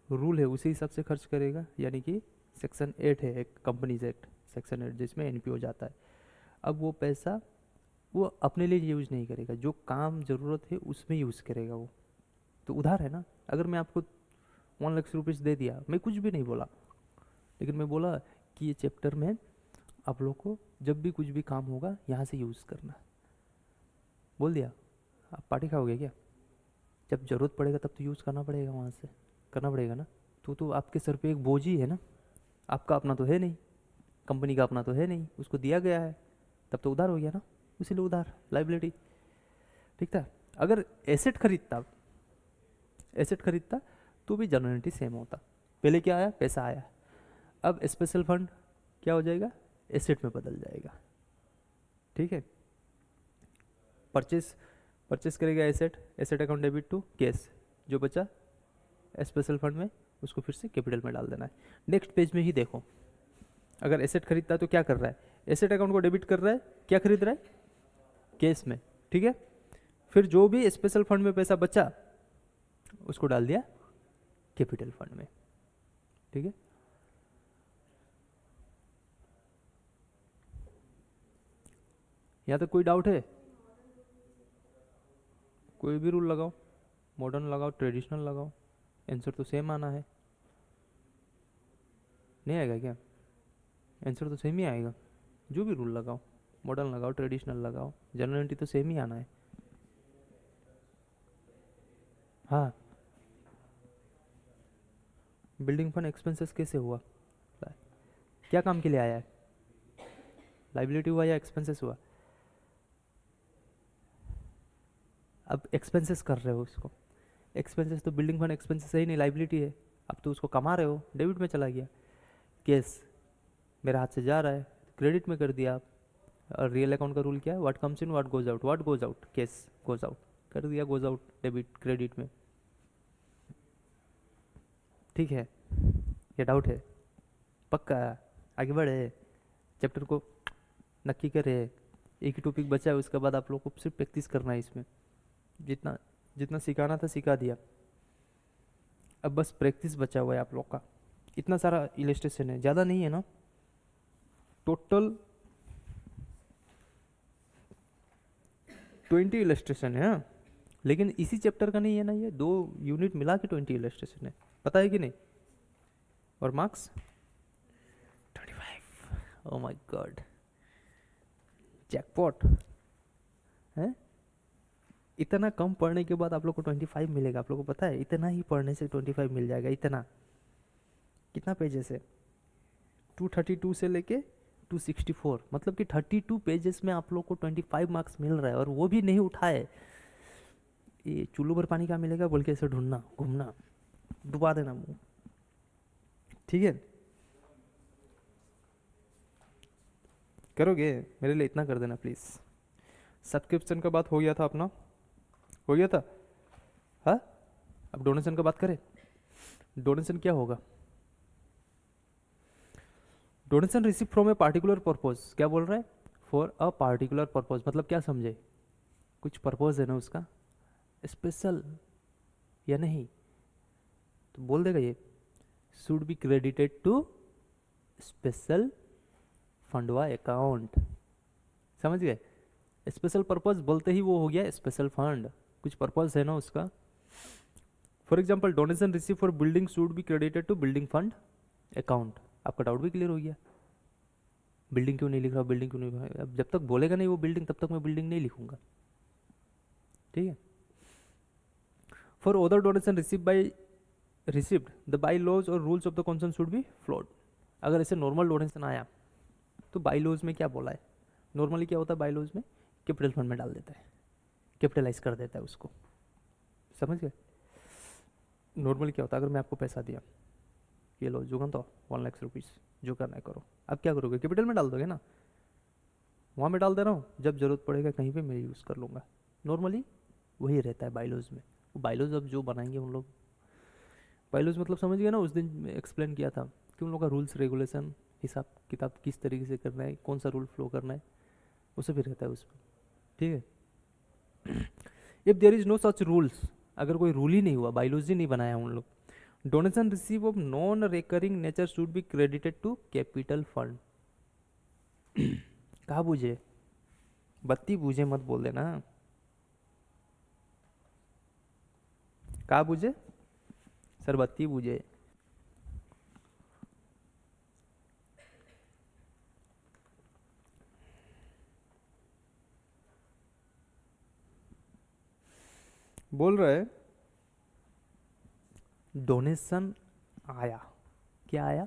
रूल है उसी हिसाब से खर्च करेगा, यानी कि सेक्शन 8 है एक कंपनीज एक्ट, सेक्शन 8 जिसमें एनपीओ जाता है। अब वो पैसा वो अपने लिए यूज़ नहीं करेगा, जो काम ज़रूरत है उसमें यूज़ करेगा वो। तो उधार है ना। अगर मैं आपको 1 लाख रुपीज़ दे दिया, मैं कुछ भी नहीं बोला, लेकिन मैं बोला कि ये चैप्टर में आप लोग को जब भी कुछ भी काम होगा यहाँ से यूज़ करना, बोल दिया, आप पार्टी खाओगे क्या? जब ज़रूरत पड़ेगा तब तो यूज़ करना पड़ेगा, वहाँ से करना पड़ेगा ना। तो आपके सर पे एक बोझ ही है ना, आपका अपना तो है नहीं, कंपनी का अपना तो है नहीं, उसको दिया गया है, तब तो उधार हो गया ना, इसीलिए उधार, लाइबिलिटी। ठीक था। अगर एसेट खरीदता तो भी जनरलिटी सेम होता। पहले क्या आया, पैसा आया, अब स्पेशल फंड क्या हो जाएगा, एसेट में बदल जाएगा। ठीक है, परचेस परचेस करेगा asset, asset account debit to cash, जो बचा स्पेशल फंड में उसको फिर से कैपिटल में डाल देना है। नेक्स्ट पेज में ही देखो, अगर एसेट खरीदता है तो क्या कर रहा है, एसेट अकाउंट को डेबिट कर रहा है, क्या खरीद रहा है, कैश में। ठीक है, फिर जो भी स्पेशल फंड में पैसा बचा उसको डाल दिया कैपिटल फंड में। ठीक है, यहाँ तक कोई डाउट है? कोई भी रूल लगाओ, मॉडर्न लगाओ, ट्रेडिशनल लगाओ, आंसर तो सेम आना है। नहीं आएगा क्या? आंसर तो सेम ही आएगा, जो भी रूल लगाओ, मॉडर्न लगाओ, ट्रेडिशनल लगाओ, जनरलिटी तो सेम ही आना है। हाँ, बिल्डिंग फंड एक्सपेंसेस कैसे हुआ, क्या काम के लिए आया है, लाइबिलिटी हुआ या एक्सपेंसेस हुआ? अब एक्सपेंसेस कर रहे हो उसको, एक्सपेंसेस तो बिल्डिंग फंड एक्सपेंसेस है ही नहीं, लाइबिलिटी है। अब तो उसको कमा रहे हो, डेबिट में चला गया, कैश मेरे हाथ से जा रहा है, क्रेडिट में कर दिया आप। और रियल अकाउंट का रूल क्या है, what comes in what goes out, what goes out, cash goes out, कर दिया गोज आउट डेबिट क्रेडिट में। ठीक है, ये डाउट है? पक्का? आगे बढ़े, चैप्टर को नक्की करे, एक ही टॉपिक बचा है, उसके बाद आप लोग को सिर्फ प्रैक्टिस करना है इसमें, जितना जितना सिखाना था सिखा दिया, अब बस प्रैक्टिस बचा हुआ है आप लोग का। इतना सारा इलस्ट्रेशन है, ज़्यादा नहीं है ना, टोटल 20 इलस्ट्रेशन है। हाँ? लेकिन इसी चैप्टर का नहीं है ना, ये 2 यूनिट मिला के 20 इलस्ट्रेशन है, पता है कि नहीं? और marks 25। Oh my God, jackpot है। इतना कम पढ़ने के बाद आप लोग को 25 मिलेगा, आप लोग को पता है? इतना ही पढ़ने से 25 मिल जाएगा, इतना। कितना पेजेस है, 232 से लेके 264, मतलब कि 32 पेजेस में आप लोग को 25 मार्क्स मिल रहा है, और वो भी नहीं उठाए। ये चुल्लू भर पानी कहाँ मिलेगा बोल के ऐसे ढूंढना, घूमना, डुबा देना मुंह। ठीक है, करोगे मेरे लिए इतना कर देना प्लीज़। सब्सक्रिप्शन का बात हो गया था अपना, हो गया था। हाँ, अब डोनेशन का बात करें। डोनेशन क्या होगा, donation receive from a particular purpose, क्या बोल रहा है, फॉर अ पार्टिकुलर पर्पज, मतलब क्या समझे, कुछ पर्पज है ना उसका, स्पेशल या नहीं, तो बोल देगा ये should be credited to special फंडवा अकाउंट। समझ गए, स्पेशल पर्पज बोलते ही वो हो गया स्पेशल फंड, कुछ पर्पज है ना उसका। For example donation receive for building should be credited to building fund account. आपका डाउट भी क्लियर हो गया, बिल्डिंग क्यों नहीं लिख रहा, बिल्डिंग क्यों नहीं लिख रहा? अब जब तक बोलेगा नहीं वो बिल्डिंग, तब तक मैं बिल्डिंग नहीं लिखूंगा। ठीक है, for other donation receive by receipt the bylaws और rules of the concern should be followed. अगर ऐसे नॉर्मल डोनेशन आया तो बाई लॉज में क्या बोला है, नॉर्मली क्या होता है बाई लॉज में, कैपिटल फंड में डाल देता है, कैपिटलाइज कर देता है उसको, समझ गए। नॉर्मली क्या होता है, अगर मैं आपको पैसा दिया, ये लो जुगन तो 1 लाख रुपीज़, जो करना है करो, अब क्या करोगे, कैपिटल में डाल दोगे ना, वहाँ में डाल दे रहा हूँ, जब जरूरत पड़ेगा कहीं पे मैं यूज़ कर लूँगा। नॉर्मली वही रहता है बाइलॉज में। वो बाइलॉज अब जो बनाएंगे उन लोग, बाइलॉज मतलब समझ गए ना, उस दिन एक्सप्लेन किया था कि उन लोग का रूल्स रेगुलेशन, हिसाब किताब किस तरीके से करना है, कौन सा रूल फ्लो करना है, वो सब भी रहता है उसमें, ठीक है। If there is no such rules, अगर कोई रूल ही नहीं हुआ, बाइलॉज ही नहीं बनाया उन लोग, donation receive of non recurring nature should be credited to capital fund. कहा बूझे, बत्ती बूझे मत बोल देना, कहा बूझे सर, बत्ती बूझे। बोल रहा है डोनेशन आया, क्या आया,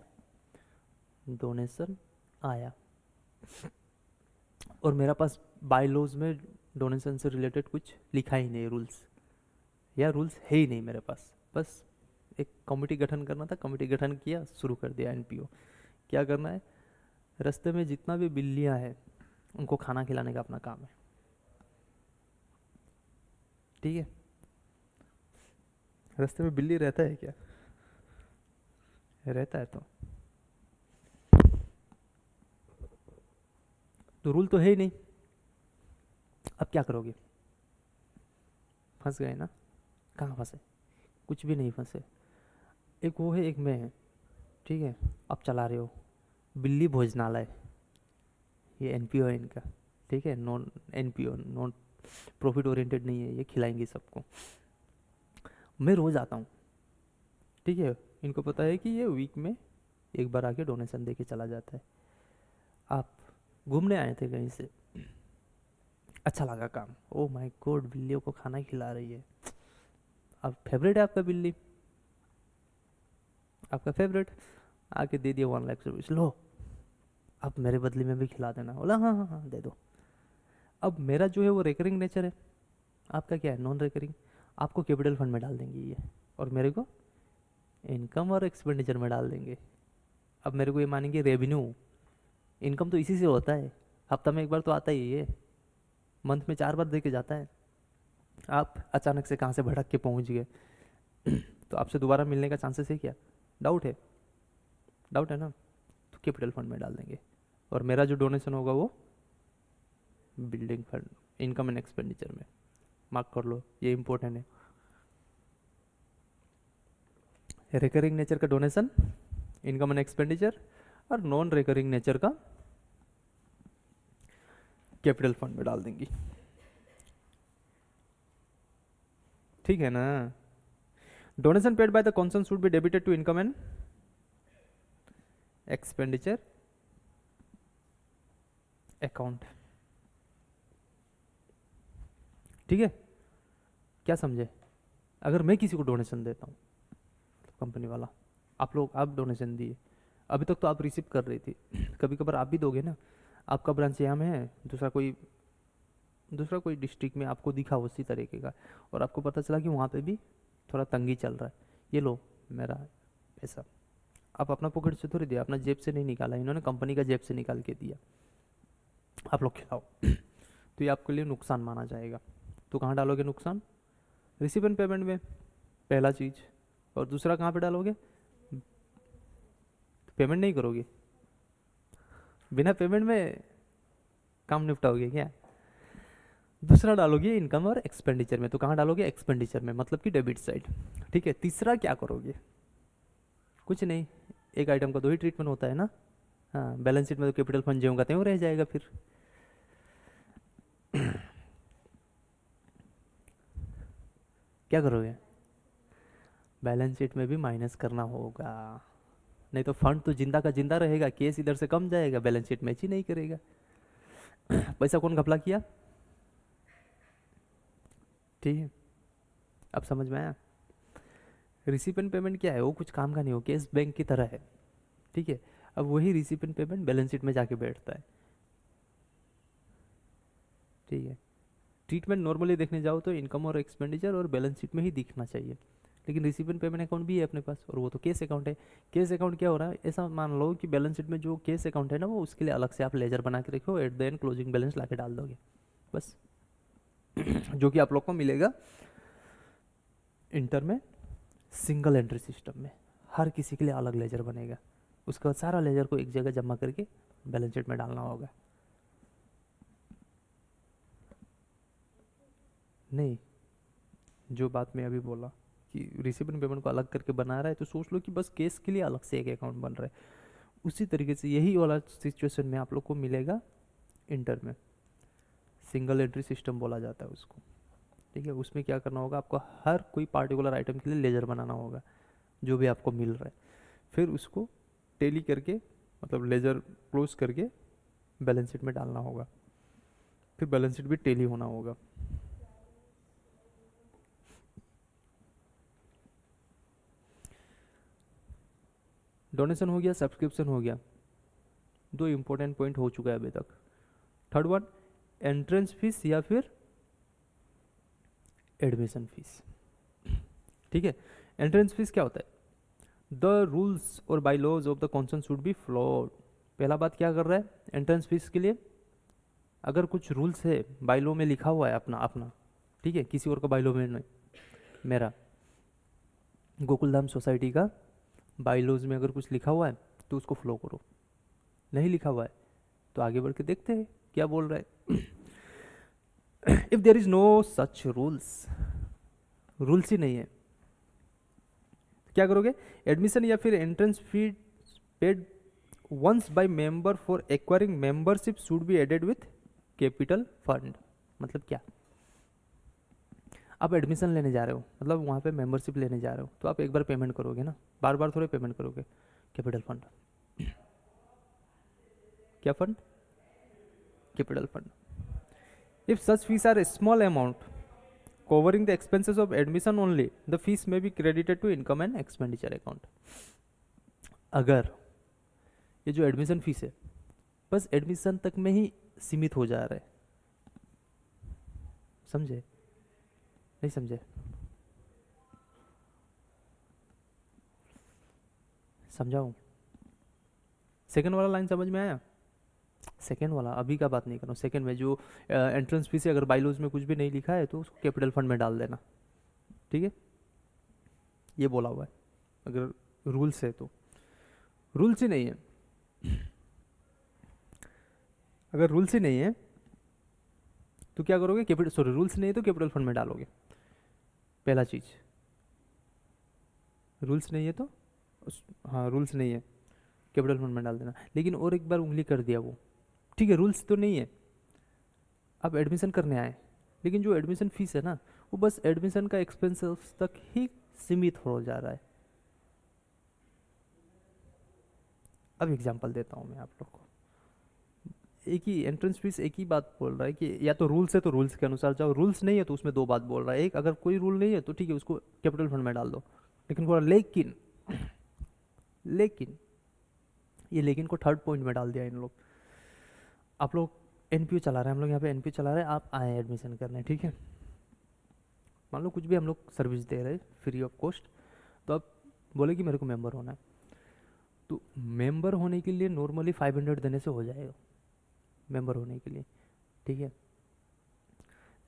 डोनेशन आया, और मेरा पास बाइलॉज में डोनेशन से रिलेटेड कुछ लिखा ही नहीं, रूल्स या रूल्स है ही नहीं मेरे पास, बस एक कमेटी गठन करना था, कमेटी गठन किया, शुरू कर दिया एनपीओ। क्या करना है, रास्ते में जितना भी बिल्लियां हैं उनको खाना खिलाने का अपना काम है, ठीक है। रास्ते में बिल्ली रहता है क्या, रहता है तो रूल तो है ही नहीं, अब क्या करोगे, फंस गए ना, कहाँ फंसे, कुछ भी नहीं फंसे। एक वो है, एक मैं है, ठीक है। आप चला रहे हो बिल्ली भोजनालय, ये एनपीओ है इनका, ठीक है, non NPO, non profit oriented नहीं है, ये खिलाएंगे सबको। मैं रोज़ आता हूँ, ठीक है, इनको पता है कि ये वीक में एक बार आके डोनेशन दे के चला जाता है। आप घूमने आए थे कहीं से, अच्छा लगा काम, ओ माय गॉड बिल्लियों को खाना खिला रही है, अब फेवरेट है आपका बिल्ली, आपका फेवरेट, आके दे दिया 1 लाख रुपीज़, लो अब मेरे बदले में भी खिला देना, बोला हाँ हाँ हाँ दे दो। अब मेरा जो है वो रिकरिंग नेचर है, आपका क्या है नॉन रिकरिंग, आपको कैपिटल फंड में डाल देंगे ये, और मेरे को इनकम और एक्सपेंडिचर में डाल देंगे। अब मेरे को ये मानेंगे रेवेन्यू, इनकम तो इसी से होता है, हफ्ता में एक बार तो आता ही है, मंथ में 4 बार दे के जाता है। आप अचानक से कहाँ से भड़क के पहुँच गए तो आपसे दोबारा मिलने का चांसेस है क्या, डाउट है, डाउट है ना, तो कैपिटल फंड में डाल देंगे, और मेरा जो डोनेशन होगा वो building fund, income and expenditure में, मार्क कर लो, ये इंपॉर्टेंट है। रिकरिंग नेचर का डोनेशन इनकम एंड एक्सपेंडिचर, और नॉन रिकरिंग नेचर का कैपिटल फंड में डाल देंगी, ठीक है ना। Donation paid by the concern should be debited to income and expenditure account, ठीक है, क्या समझे। अगर मैं किसी को डोनेशन देता हूँ, कंपनी वाला, आप लोग आप डोनेशन दिए, अभी तक तो आप रिसीव कर रही थी, कभी कभार आप भी दोगे ना, आपका ब्रांच यहाँ में है, दूसरा कोई डिस्ट्रिक्ट में आपको दिखा उसी तरीके का, और आपको पता चला कि वहाँ पे भी थोड़ा तंगी चल रहा है, ये लो मेरा पैसा, आप अपना पॉकेट से थोड़ी दिया, अपना जेब से नहीं निकाला, इन्होंने कंपनी का जेब से निकाल के दिया, आप लोग खिलाओ तो ये आपके लिए नुकसान माना जाएगा। तो कहाँ डालोगे नुकसान, रिसीव एंड पेमेंट में, पहला चीज़, और दूसरा कहाँ पे डालोगे, पेमेंट नहीं करोगे, बिना पेमेंट में काम निपटाओगे क्या, दूसरा डालोगे इनकम और एक्सपेंडिचर में, तो कहाँ डालोगे, एक्सपेंडिचर में, मतलब कि डेबिट साइड, ठीक है। तीसरा क्या करोगे, कुछ नहीं, एक आइटम का दो ही ट्रीटमेंट होता है ना, हाँ, बैलेंस शीट में तो कैपिटल फंड ज्यों का त्यों रह जाएगा फिर क्या करोगे, बैलेंस शीट में भी माइनस करना होगा, नहीं तो फंड तो जिंदा का जिंदा रहेगा, केस इधर से कम जाएगा, बैलेंस शीट मैच ही नहीं करेगा पैसा कौन घपला किया, ठीक है, अब समझ में आया। रिसिपेंट पेमेंट क्या है, वो कुछ काम का नहीं हो, कैश बैंक की तरह है, ठीक है। अब वही रिसिपेंट पेमेंट बैलेंस शीट में जाके बैठता है, ठीक है। ट्रीटमेंट नॉर्मली देखने जाओ तो इनकम और एक्सपेंडिचर और बैलेंस शीट में ही दिखना चाहिए, लेकिन रिसिपेंट पेमेंट अकाउंट भी है अपने पास, और वो तो केस अकाउंट है। केस अकाउंट क्या हो रहा है, ऐसा मान लो कि बैलेंस शीट में जो केस अकाउंट है ना, वो उसके लिए अलग से आप लेजर बना के रखो, at the end closing balance ला के डाल दोगे बस। जो कि आप लोग को मिलेगा इंटर में सिंगल एंट्री सिस्टम में, हर किसी के लिए अलग लेजर बनेगा, उसके बाद सारा लेजर को एक जगह जमा करके बैलेंस शीट में डालना होगा। नहीं, जो बात मैं अभी बोला कि रिसिपेंट पेमेंट को अलग करके बना रहा है, तो सोच लो कि बस केस के लिए अलग से एक अकाउंट बन रहा है। उसी तरीके से यही वाला सिचुएशन में आप लोग को मिलेगा इंटर में, सिंगल एंट्री सिस्टम बोला जाता है उसको, ठीक है। उसमें क्या करना होगा, आपको हर कोई पार्टिकुलर आइटम के लिए लेजर बनाना होगा जो भी आपको मिल रहा है, फिर उसको टेली करके मतलब लेजर क्लोज करके बैलेंस शीट में डालना होगा, फिर बैलेंस शीट भी टेली होना होगा। डोनेशन हो गया, सब्सक्रिप्शन हो गया, दो इंपॉर्टेंट पॉइंट हो चुका है अभी तक। थर्ड वन, एंट्रेंस फीस या फिर एडमिशन फीस, ठीक है। एंट्रेंस फीस क्या होता है, द रूल्स और bye laws of the concern should be followed. पहला बात क्या कर रहा है एंट्रेंस फीस के लिए, अगर कुछ रूल्स है बाई लॉ में लिखा हुआ है अपना अपना, ठीक है, किसी और का बाई लॉ में नहीं, मेरा गोकुलधाम सोसाइटी का बाई लॉज में अगर कुछ लिखा हुआ है तो उसको फॉलो करो, नहीं लिखा हुआ है तो आगे बढ़ के देखते हैं क्या बोल रहा है। If there is no such rules, rules ही नहीं है, क्या करोगे, एडमिशन या फिर entrance fee paid once by member for acquiring membership should be added with capital fund. मतलब क्या, आप एडमिशन लेने जा रहे हो, मतलब वहाँ पे मेंबरशिप लेने जा रहे हो, तो आप एक बार पेमेंट करोगे ना, बार बार थोड़े पेमेंट करोगे। कैपिटल फंड, क्या fund, capital fund. If such fees are a small amount covering the expenses of admission only, the fees may be credited to income and expenditure account। अगर ये जो एडमिशन फीस है बस admission तक में ही सीमित हो जा रहा है, समझे नहीं समझे, समझाऊं, सेकंड वाला लाइन समझ में आया, सेकेंड वाला अभी का बात नहीं कर रहा हूँ, सेकेंड में जो एंट्रेंस फीस है अगर बाइलॉज में कुछ भी नहीं लिखा है तो उसको कैपिटल फंड में डाल देना, ठीक है, ये बोला हुआ है। अगर रूल्स है तो, रूल्स ही नहीं है, अगर रूल्स ही नहीं है तो क्या करोगे, कैपिटल सॉरी रूल्स नहीं है तो कैपिटल फंड में डालोगे, पहला चीज, रूल्स नहीं है तो हाँ रूल्स नहीं है कैपिटल फंड में डाल देना। लेकिन और एक बार उंगली कर दिया वो, ठीक है रूल्स तो नहीं है, आप एडमिशन करने आए, लेकिन जो एडमिशन फीस है ना वो बस एडमिशन का एक्सपेंसेस तक ही सीमित हो जा रहा है। अब एग्जांपल देता हूँ मैं आप लोग को, एक ही एंट्रेंस फीस एक ही बात बोल रहा है कि या तो रूल्स है तो रूल्स के अनुसार जाओ, रूल्स नहीं है तो उसमें दो बात बोल रहा है, एक अगर कोई रूल नहीं है तो ठीक है उसको कैपिटल फंड में डाल दो, लेकिन बोला लेकिन, लेकिन ये लेकिन को थर्ड पॉइंट में डाल दिया इन लोग। आप लोग एनपीओ चला रहे हैं, हम लोग यहाँ पे एनपीओ चला रहे हैं, आप आए एडमिशन करने, ठीक है, मान लो कुछ भी हम लोग सर्विस दे रहे हैं फ्री ऑफ कॉस्ट, तो आप बोले कि मेरे को मेंबर होना है, तो मेंबर होने के लिए नॉर्मली 500 देने से हो जाएगा मेंबर होने के लिए, ठीक है,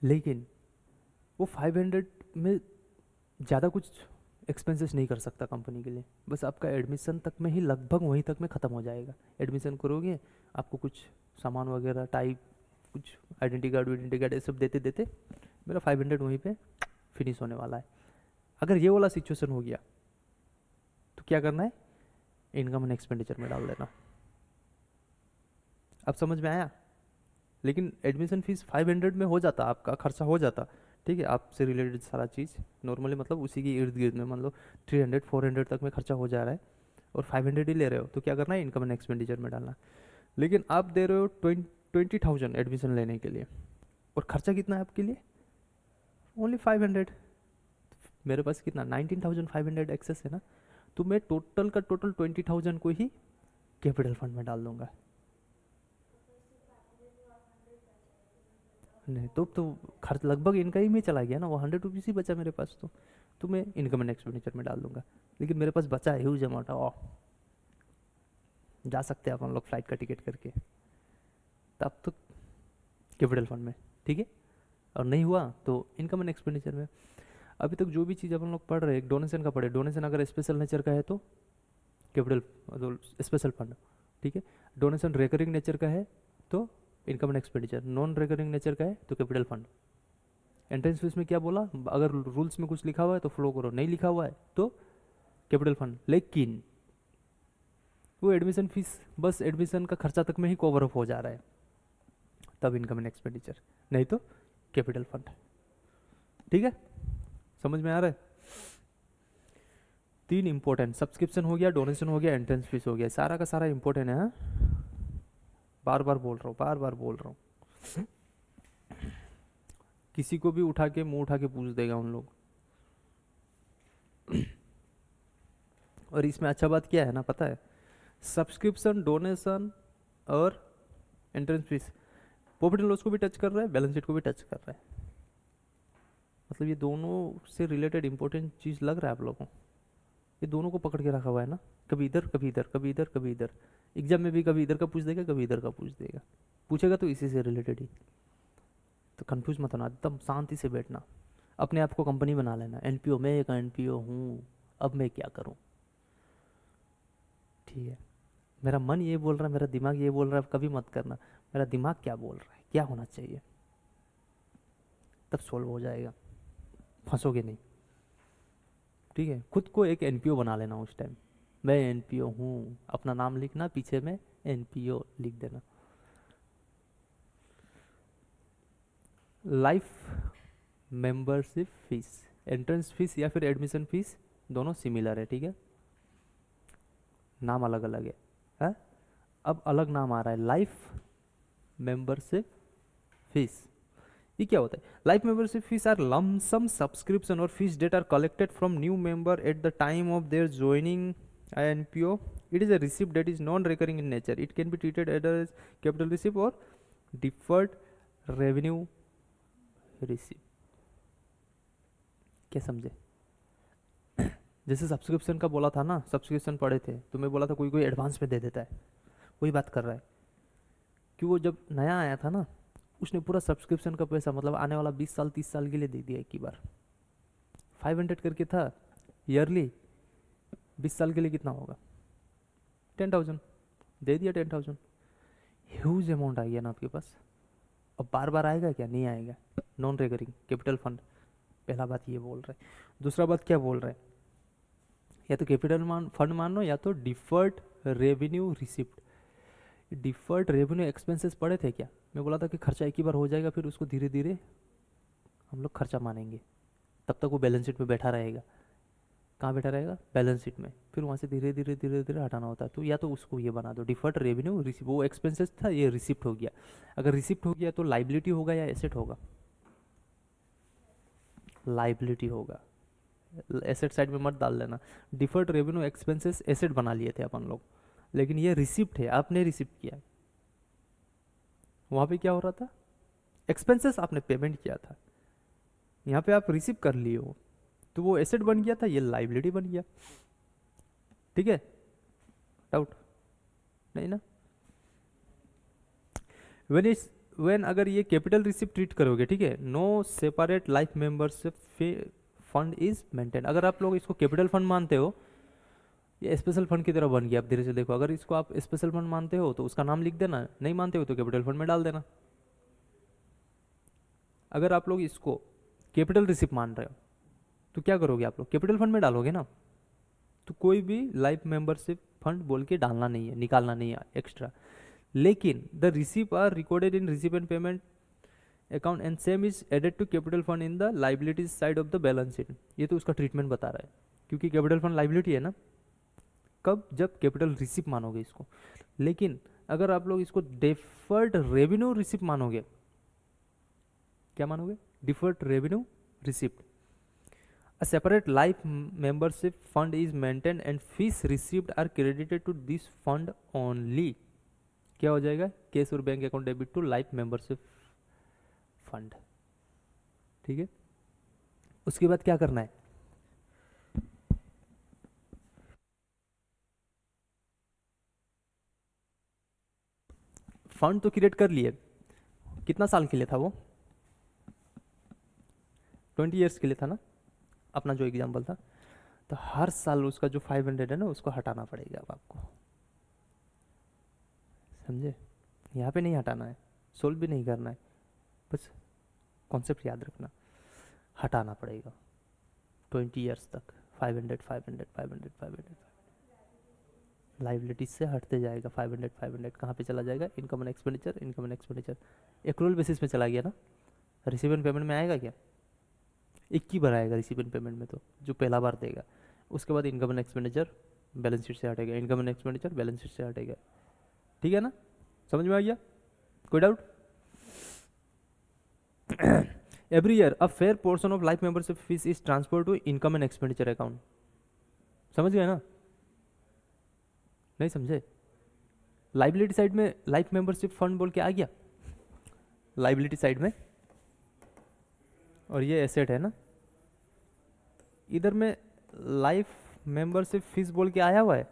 लेकिन वो 500 में ज़्यादा कुछ एक्सपेंसेस नहीं कर सकता कंपनी के लिए, बस आपका एडमिशन तक में ही लगभग वहीं तक में ख़त्म हो जाएगा। एडमिशन करोगे आपको कुछ सामान वगैरह टाइप कुछ आइडेंटिटी कार्ड ये सब देते देते मेरा 500 वहीं पे फिनिश होने वाला है। अगर ये वाला सिचुएशन हो गया तो क्या करना है, इनकम एंड एक्सपेंडिचर में डाल देना। अब समझ में आया, लेकिन एडमिशन फीस 500 में हो जाता, आपका खर्चा हो जाता, ठीक है, आपसे रिलेटेड सारा चीज़ नॉर्मली मतलब उसी की इर्द गिर्द में मान लो 300-400 तक में खर्चा हो जा रहा है और 500 ही ले रहे हो, तो क्या करना है, इनकम एंड एक्सपेंडिचर में डालना। लेकिन आप दे रहे हो 20,000 एडमिशन लेने के लिए और खर्चा कितना है आपके लिए, ओनली 500, मेरे पास कितना 19,500 एक्सेस है ना, तो मैं टोटल का टोटल 20,000 को ही कैपिटल फंड में डाल दूंगा। नहीं तो खर्च लगभग इनका ही में चला गया ना, वो 100 रुपीज़ ही बचा मेरे पास, तो मैं इनकम एंड एक्सपेंडिचर में डाल दूंगा। लेकिन मेरे पास बचा है ह्यूज अमाउंट, जा सकते हैं अपन लोग फ्लाइट का टिकट करके, तब तो कैपिटल फंड में, ठीक है। और नहीं हुआ तो इनकम एंड एक्सपेंडिचर में। अभी तक जो भी चीज़ अपन लोग पढ़ रहे हैं, एक डोनेशन का पढ़े, डोनेशन अगर स्पेशल नेचर का है तो कैपिटल, तो स्पेशल फंड, ठीक है। डोनेशन रिकरिंग नेचर का है तो income and expenditure, non recurring nature का है तो कैपिटल फंड। एंट्रेंस फीस में क्या बोला, अगर रूल्स में कुछ लिखा हुआ है तो फ्लो करो, नहीं लिखा हुआ है तो कैपिटल फंड। लेकिन वो एडमिशन फीस बस एडमिशन का खर्चा तक में ही कवर अप हो जा रहा है, तब इनकम एंड एक्सपेंडिचर, नहीं तो कैपिटल फंड, ठीक है। समझ में आ रहा है? 3 इंपॉर्टेंट, सब्सक्रिप्शन हो गया, डोनेशन हो गया, एंट्रेंस फीस हो गया, सारा का सारा इंपॉर्टेंट है, हाँ? बार बार बोल रहा हूँ, बार बार बोल रहा हूँ। किसी को भी उठा के मुंह उठा के पूछ देगा उन लोग। और इसमें अच्छा बात क्या है ना, पता है? सब्सक्रिप्शन, डोनेशन और entrance fees profit and loss को भी टच कर रहा है, बैलेंस शीट को भी टच कर रहा है। मतलब ये दोनों से रिलेटेड इंपॉर्टेंट चीज़ लग रहा है आप लोगों को? ये दोनों को पकड़ के रखा हुआ है ना, कभी इधर कभी इधर, कभी इधर कभी इधर। एग्जाम में भी कभी इधर का पूछ देगा, कभी इधर का पूछ देगा, पूछेगा तो इसी से रिलेटेड ही। तो कंफ्यूज मत होना, एकदम शांति से बैठना, अपने आप को कंपनी बना लेना। एनपीओ, मैं एक एनपीओ हूँ, अब मैं क्या करूँ, ठीक है। मेरा मन ये बोल रहा है, मेरा दिमाग ये बोल रहा है, कभी मत करना मेरा दिमाग क्या बोल रहा है, क्या होना चाहिए, तब सोल्व हो जाएगा, फंसोगे नहीं, ठीक है। खुद को एक एनपीओ बना लेना उस टाइम, मैं एनपीओ हूँ, अपना नाम लिखना, पीछे में एनपीओ लिख देना। Life membership fees, entrance fees या फिर एडमिशन फीस दोनों सिमिलर है, ठीक है, नाम अलग अलग है? अब अलग नाम आ रहा है, लाइफ मेंबरशिप फीस। ये क्या होता है? Life membership fees are lump sum subscription और fees that are collected from new member at the time of their joining NPO. It is a receipt that is non recurring in nature, it can be treated as capital receipt और deferred revenue receipt. क्या समझे? जैसे subscription का बोला था ना, subscription पढ़े थे तो मैं बोला था कोई कोई एडवांस में दे देता है, वही बात कर रहा है कि वो जब नया आया था ना, उसने पूरा सब्सक्रिप्शन का पैसा, मतलब आने वाला 20 साल 30 साल के लिए दे दिया एक ही बार। 500 करके था ईयरली, 20 साल के लिए कितना होगा? 10,000 दे दिया, 10,000। ह्यूज अमाउंट आ गया ना आपके पास। अब बार बार आएगा क्या? नहीं आएगा। नॉन रिकरिंग कैपिटल फंड, पहला बात ये बोल रहा है। दूसरा बात क्या बोल रहा है, या तो कैपिटल फंड मान लो या तो deferred revenue receipt. Deferred revenue expenses पढ़े थे क्या? मैं बोला था कि खर्चा एक ही बार हो जाएगा, फिर उसको धीरे धीरे हम लोग खर्चा मानेंगे, तब तक वो बैलेंस शीट में बैठा रहेगा। कहाँ बैठा रहेगा? बैलेंस शीट में। फिर वहाँ से धीरे धीरे धीरे धीरे हटाना होता है। तो या तो उसको ये बना दो डिफर्ड रेवेन्यू रिसिप्ट, वो एक्सपेंसेस था, ये रिसिप्ट हो गया। अगर रिसिप्ट हो गया तो लाइबिलिटी होगा या एसेट होगा? लाइबिलिटी होगा, एसेट साइड में मत डाल लेना। डिफर्ड रेवेन्यू एक्सपेंसेस एसेट बना लिए थे अपन लोग, लेकिन ये रिसिप्ट है, आपने रिसिप्ट किया। वहाँ पे क्या हो रहा था? एक्सपेंसेस आपने पेमेंट किया था, यहाँ पे आप रिसीव कर लिए हो, तो वो एसेट बन गया था, ये लाइबिलिटी बन गया, ठीक है। डाउट नहीं ना? व्हेन अगर ये कैपिटल रिसिप्ट ट्रीट करोगे, ठीक है, no separate life membership fund is maintain. अगर आप लोग इसको कैपिटल फंड मानते हो, ये स्पेशल फंड की तरह बन गया। आप धीरे से देखो, अगर इसको आप स्पेशल फंड मानते हो तो उसका नाम लिख देना, नहीं मानते हो तो कैपिटल फंड में डाल देना। अगर आप लोग इसको कैपिटल रिसिप्ट मान रहे हो तो क्या करोगे? आप लोग कैपिटल फंड में डालोगे ना, तो कोई भी लाइफ मेंबरशिप फंड बोल के डालना नहीं है, निकालना नहीं है एक्स्ट्रा। लेकिन the receipt are recorded in receipt and payment account and same is added to capital fund in the liabilities side of the balance sheet. ये तो उसका ट्रीटमेंट बता रहा है, क्योंकि कैपिटल फंड लाइबिलिटी है ना। कब? जब कैपिटल रिसिप्ट मानोगे इसको। लेकिन अगर आप लोग इसको डिफर्ड रेवेन्यू रिसिप्ट मानोगे, क्या मानोगे? Deferred revenue receipt. A separate life membership fund is maintained and fees received are credited to this fund only. क्या हो जाएगा? केस और bank account debit to life membership fund. ठीक है. उसके बाद क्या करना है? फंड तो क्रिएट कर लिए. कितना साल के लिए था वो? 20 ईयर्स के लिए था ना, अपना जो एग्जाम्पल था. तो हर साल उसका जो 500 है ना, उसको हटाना पड़ेगा अब आपको. समझे? यहाँ पे नहीं हटाना है, सोल्व भी नहीं करना है, बस कॉन्सेप्ट याद रखना. हटाना पड़ेगा 20 ईयर्स तक 500 500 500 500. लाइबिलिटीज से हटते जाएगा 500 500. कहाँ पे चला जाएगा? Income and expenditure. Income and expenditure accrual basis पे चला गया ना. रिसीव एंड पेमेंट में आएगा क्या? एक ही बार आएगा रिसीव एंड पेमेंट में, तो जो पहला बार देगा. उसके बाद income and expenditure balance sheet से हटेगा. Income and expenditure balance sheet से हटेगा. ठीक है ना? समझ में आ गया? कोई doubt? Every year a fair portion of life membership fees is transfer to income and expenditure account. समझ गए ना? नहीं समझे? लाइबिलिटी साइड में लाइफ मेंबरशिप फंड बोल के आ गया लाइबिलिटी साइड में, और ये एसेट है ना. इधर में लाइफ मेंबरशिप फीस बोल के आया हुआ है.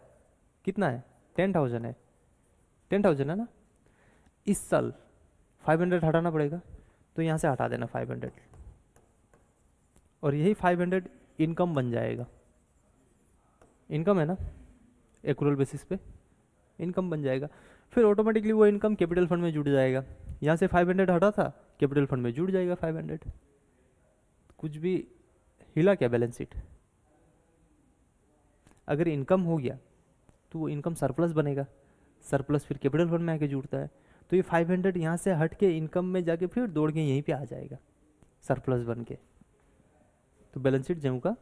कितना है? 10,000 है. 10,000 है ना. इस साल 500 हटाना पड़ेगा, तो यहाँ से हटा देना 500, और यही 500 इनकम बन जाएगा. इनकम है ना, एक्रूअल बेसिस पे इनकम बन जाएगा. फिर ऑटोमेटिकली वो इनकम कैपिटल फंड में जुड़ जाएगा. यहाँ से 500 हटा था, कैपिटल फंड में जुड़ जाएगा 500. कुछ भी हिला क्या बैलेंस शीट? अगर इनकम हो गया तो वो इनकम सरप्लस बनेगा. सरप्लस फिर कैपिटल फंड में आके जुड़ता है. तो ये 500 यहाँ से हट के इनकम में जाके फिर दौड़ के यहीं पे आ जाएगा सरप्लस बन के. तो बैलेंस शीट ज्यों का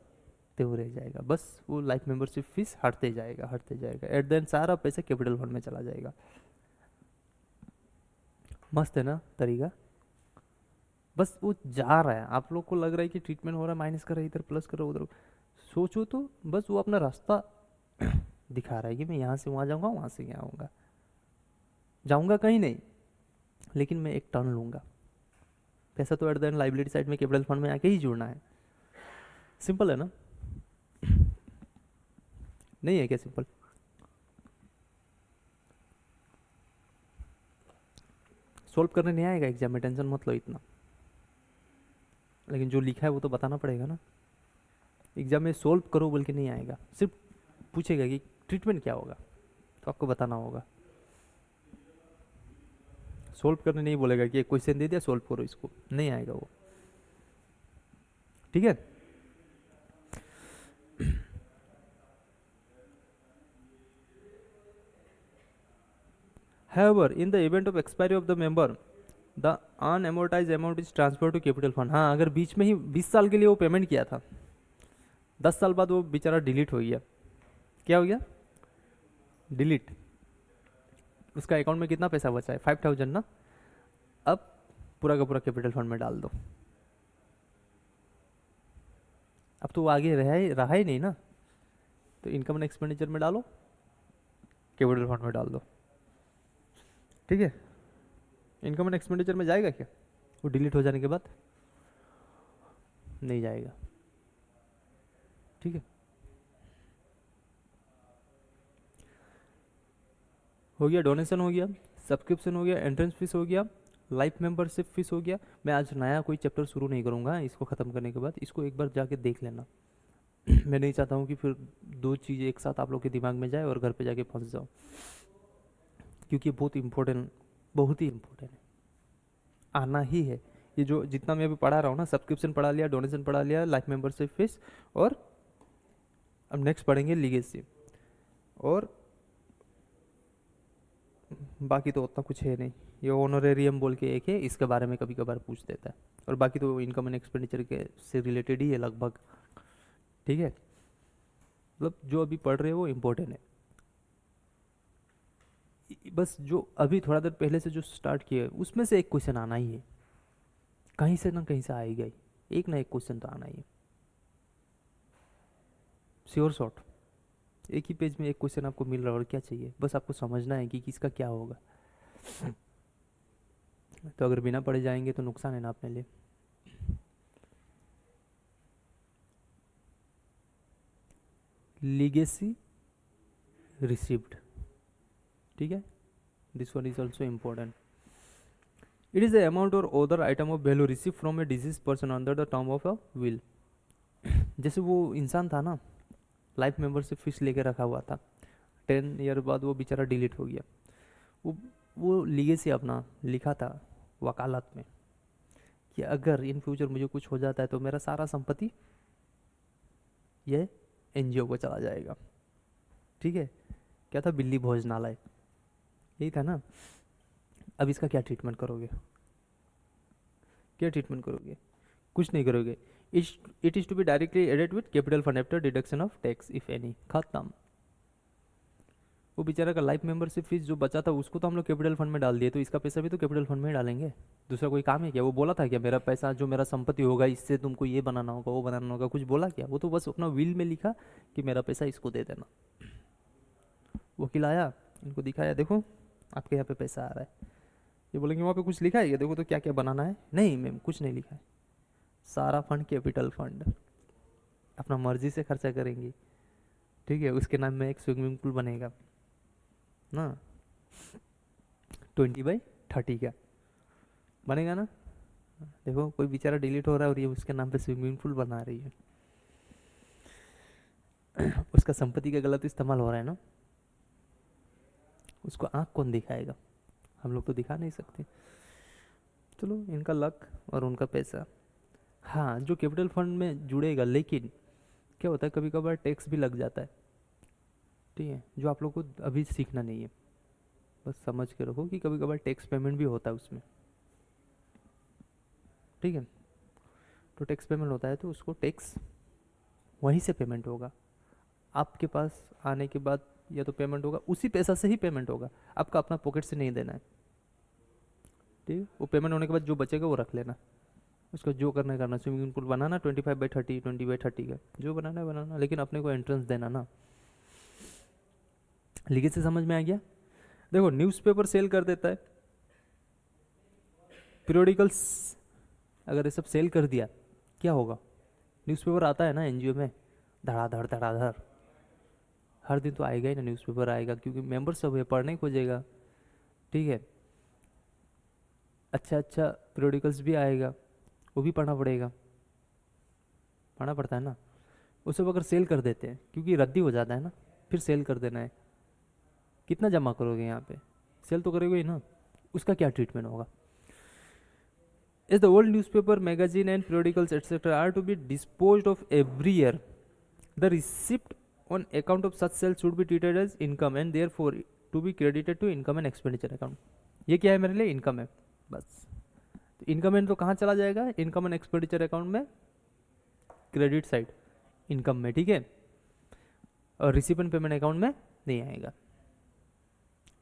त्यों रह जाएगा. बस वो लाइफ मेंबरशिप फीस हटते जाएगा हटते जाएगा. एट द एंड सारा पैसा कैपिटल फंड में चला जाएगा. मस्त है ना तरीका? बस वो जा रहा है, आप लोग को लग रहा है कि ट्रीटमेंट हो रहा है, माइनस कर रहा है इधर, प्लस कर रहा है उधर. सोचो तो बस वो अपना रास्ता दिखा रहा है कि मैं यहाँ से वहाँ जाऊँगा, वहाँ से यहाँ आऊँगा. जाऊँगा कहीं नहीं, लेकिन मैं एक टर्न लूँगा. पैसा तो eight the and liability side में कैपिटल फंड में आके ही जुड़ना है. सिंपल है ना? नहीं है क्या सिंपल? सोल्व करने नहीं आएगा एग्जाम में, टेंशन मत लो इतना. लेकिन जो लिखा है वो तो बताना पड़ेगा ना. एग्जाम में सोल्व करो बोल के नहीं आएगा, सिर्फ पूछेगा कि ट्रीटमेंट क्या होगा, तो आपको बताना होगा. सोल्व करने नहीं बोलेगा कि एक क्वेश्चन दे दिया सोल्व करो, इसको नहीं आएगा वो. ठीक है? However, in the event of expiry of the member, the unamortized amount is transferred to capital fund. हाँ, अगर बीच में ही 20 साल के लिए वो पेमेंट किया था, 10 साल बाद वो बेचारा डिलीट हो गया. क्या हो गया? डिलीट. उसका अकाउंट में कितना पैसा बचा है? 5,000 ना. अब पूरा का पूरा कैपिटल फंड में डाल दो. अब तो वो आगे रहा ही नहीं ना, तो इनकम एंड एक्सपेंडिचर में डालो, कैपिटल फंड में डाल दो. ठीक है? इनकम एंड एक्सपेंडिचर में जाएगा क्या वो डिलीट हो जाने के बाद? नहीं जाएगा. ठीक है? हो गया. डोनेशन हो गया, सब्सक्रिप्शन हो गया, एंट्रेंस फीस हो गया, लाइफ मेंबरशिप फीस हो गया. मैं आज नया कोई चैप्टर शुरू नहीं करूँगा. इसको ख़त्म करने के बाद इसको एक बार जाके देख लेना. मैं नहीं चाहता हूँ कि फिर दो चीज़ें एक साथ आप लोग के दिमाग में जाए और घर पे जाके फंस जाओ, क्योंकि बहुत इम्पोर्टेंट, बहुत ही इम्पोर्टेंट है, आना ही है. ये जो जितना मैं अभी पढ़ा रहा हूँ ना, सब्सक्रिप्शन पढ़ा लिया, डोनेशन पढ़ा लिया, लाइफ मेंबरशिप फीस, और अब नेक्स्ट पढ़ेंगे लीगेसी, और बाकी तो उतना कुछ है नहीं. ये ऑनरेरियम बोल के एक है, इसके बारे में कभी कभार पूछ देता है, और बाकी तो इनकम एंड एक्सपेंडिचर के से रिलेटेड ही है लगभग. ठीक है? मतलब जो अभी पढ़ रहे हो वो इम्पोर्टेंट है. बस जो अभी थोड़ा देर पहले से जो स्टार्ट किया है उसमें से एक क्वेश्चन आना ही है, कहीं से ना कहीं से आएगा ही. एक ना एक क्वेश्चन तो आना ही है. श्योर शॉट, एक ही पेज में एक क्वेश्चन आपको मिल रहा है और क्या चाहिए, बस आपको समझना है कि किसका क्या होगा। तो अगर बिना पढ़े जाएंगे तो नुकसान है ना अपने लिए। लीगेसी रिसीव्ड, ठीक है, this one is also important. It is the amount और other item of value receive from a deceased person under the term of a will. जैसे वो इंसान था ना, लाइफ मेंबर से फिश लेके रखा हुआ था, 10 ईयर बाद वो बेचारा डिलीट हो गया। वो वो लीगेसी अपना लिखा था वकालत में कि अगर इन फ्यूचर मुझे कुछ हो जाता है तो मेरा सारा संपत्ति ये एनजीओ को चला जाएगा, ठीक है। क्या था, बिल्ली भोजनालय, यही था ना। अब इसका क्या ट्रीटमेंट करोगे, क्या ट्रीटमेंट करोगे, कुछ नहीं करोगे। It is to be directly added with capital fund after deduction of tax if any, खत्म। वो बेचारा का लाइफ मेंबरशिप फीस जो बचा था उसको तो हम लोग कैपिटल फंड में डाल दिए, तो इसका पैसा भी तो कैपिटल फंड में ही डालेंगे। दूसरा कोई काम है क्या? वो बोला था क्या मेरा पैसा जो मेरा संपत्ति होगा इससे तुमको ये बनाना होगा वो बनाना होगा, कुछ बोला क्या? वो तो बस अपना विल में लिखा कि मेरा पैसा इसको दे देना। वकील आया, इनको दिखाया, देखो आपके यहाँ पे पैसा आ रहा है। ये बोलेंगे वहाँ पे कुछ लिखा है क्या, देखो तो क्या क्या बनाना है। नहीं मैम कुछ नहीं लिखा है, सारा फंड कैपिटल फंड, अपना मर्जी से खर्चा करेंगी, ठीक है। उसके नाम में एक स्विमिंग पूल बनेगा ना, 20/30 का बनेगा ना। देखो कोई बेचारा डिलीट हो रहा है और ये उसके नाम पे स्विमिंग पूल बना रही है। उसका संपत्ति का गलत इस्तेमाल हो रहा है ना, उसको आंख कौन दिखाएगा, हम लोग तो दिखा नहीं सकते। चलो इनका लक और उनका पैसा। हाँ जो कैपिटल फंड में जुड़ेगा, लेकिन क्या होता है कभी कभार टैक्स भी लग जाता है, ठीक है, जो आप लोग को अभी सीखना नहीं है, बस समझ के रखो कि कभी कभार टैक्स पेमेंट भी होता है उसमें, ठीक है। तो टैक्स पेमेंट होता है तो उसको टैक्स वहीं से पेमेंट होगा, आपके पास आने के बाद या तो पेमेंट होगा, उसी पैसा से ही पेमेंट होगा, आपका अपना पॉकेट से नहीं देना है, ठीक है। वो पेमेंट होने के बाद जो बचेगा वो रख लेना, उसको जो करना करना। स्विमिंग पूल बनाना 25/30, 20/30 का जो बनाना है बनाना, लेकिन अपने को एंट्रेंस देना ना। लीगल से समझ में आ गया। देखो न्यूज़पेपर सेल कर देता है, पीरियोडिकल्स अगर ये सब सेल कर दिया क्या होगा? न्यूज़पेपर आता है ना एनजीओ में, धड़ाधड़ धड़ाधड़, हर दिन तो आएगा ही ना न्यूज़पेपर आएगा, क्योंकि मेंबर सब है, पढ़ने खोजेगा, ठीक है। अच्छा अच्छा पीरियोडिकल्स भी आएगा, वो भी पढ़ना पड़ेगा, पढ़ना पड़ता है ना। वो सब अगर सेल कर देते हैं, क्योंकि रद्दी हो जाता है ना, फिर सेल कर देना है, कितना जमा करोगे यहाँ पे, सेल तो करोगे ही ना, उसका क्या ट्रीटमेंट होगा? As the old newspaper, magazine and periodicals etc. are to be disposed of every year, the receipt on account of such sales should be treated as income and therefore to be credited to income and expenditure account। ये क्या है मेरे लिए? Income है बस। तो income and तो कहाँ चला जाएगा? इनकम एंड एक्सपेंडिचर अकाउंट में, क्रेडिट साइड इनकम में, ठीक है। और रिसीप एंड पेमेंट अकाउंट में नहीं आएगा,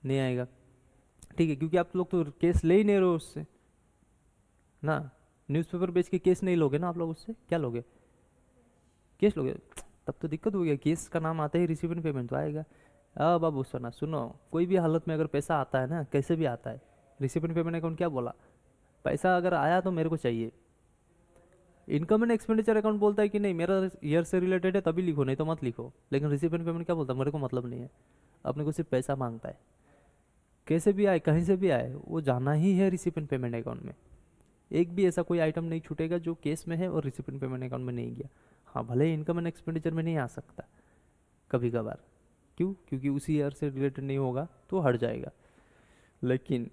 नहीं आएगा, ठीक है, क्योंकि आप लोग तो केस ले ही नहीं रहे हो उससे ना। न्यूज़पेपर बेच के केस नहीं लोगे ना आप लोग, उससे क्या लोगे? केस लोगे, तब तो दिक्कत हो गया। केस का नाम आता ही रिसीव एंड पेमेंट तो आएगा। अब बाबू सुना सुनो, कोई भी हालत में अगर पैसा आता है ना, कैसे भी आता है, रिसीव एंड पेमेंट अकाउंट क्या बोला? पैसा अगर आया तो मेरे को चाहिए। इनकम एंड एक्सपेंडिचर अकाउंट बोलता है कि नहीं मेरा ईयर से रिलेटेड है तभी लिखो, नहीं तो मत लिखो। लेकिन रिसीव एंड पेमेंट क्या बोलता है? मेरे को मतलब नहीं है, अपने को सिर्फ पैसा मांगता है, कैसे भी आए कहीं से भी आए वो जाना ही है रिसीव एंड पेमेंट अकाउंट में। एक भी ऐसा कोई आइटम नहीं छूटेगा जो केस में है और रिसीप एंड पेमेंट अकाउंट में नहीं गया। हाँ भले ही इनकम एंड एक्सपेंडिचर में नहीं आ सकता कभी कभार, क्यों? क्योंकि उसी ईयर से रिलेटेड नहीं होगा तो हट जाएगा। लेकिन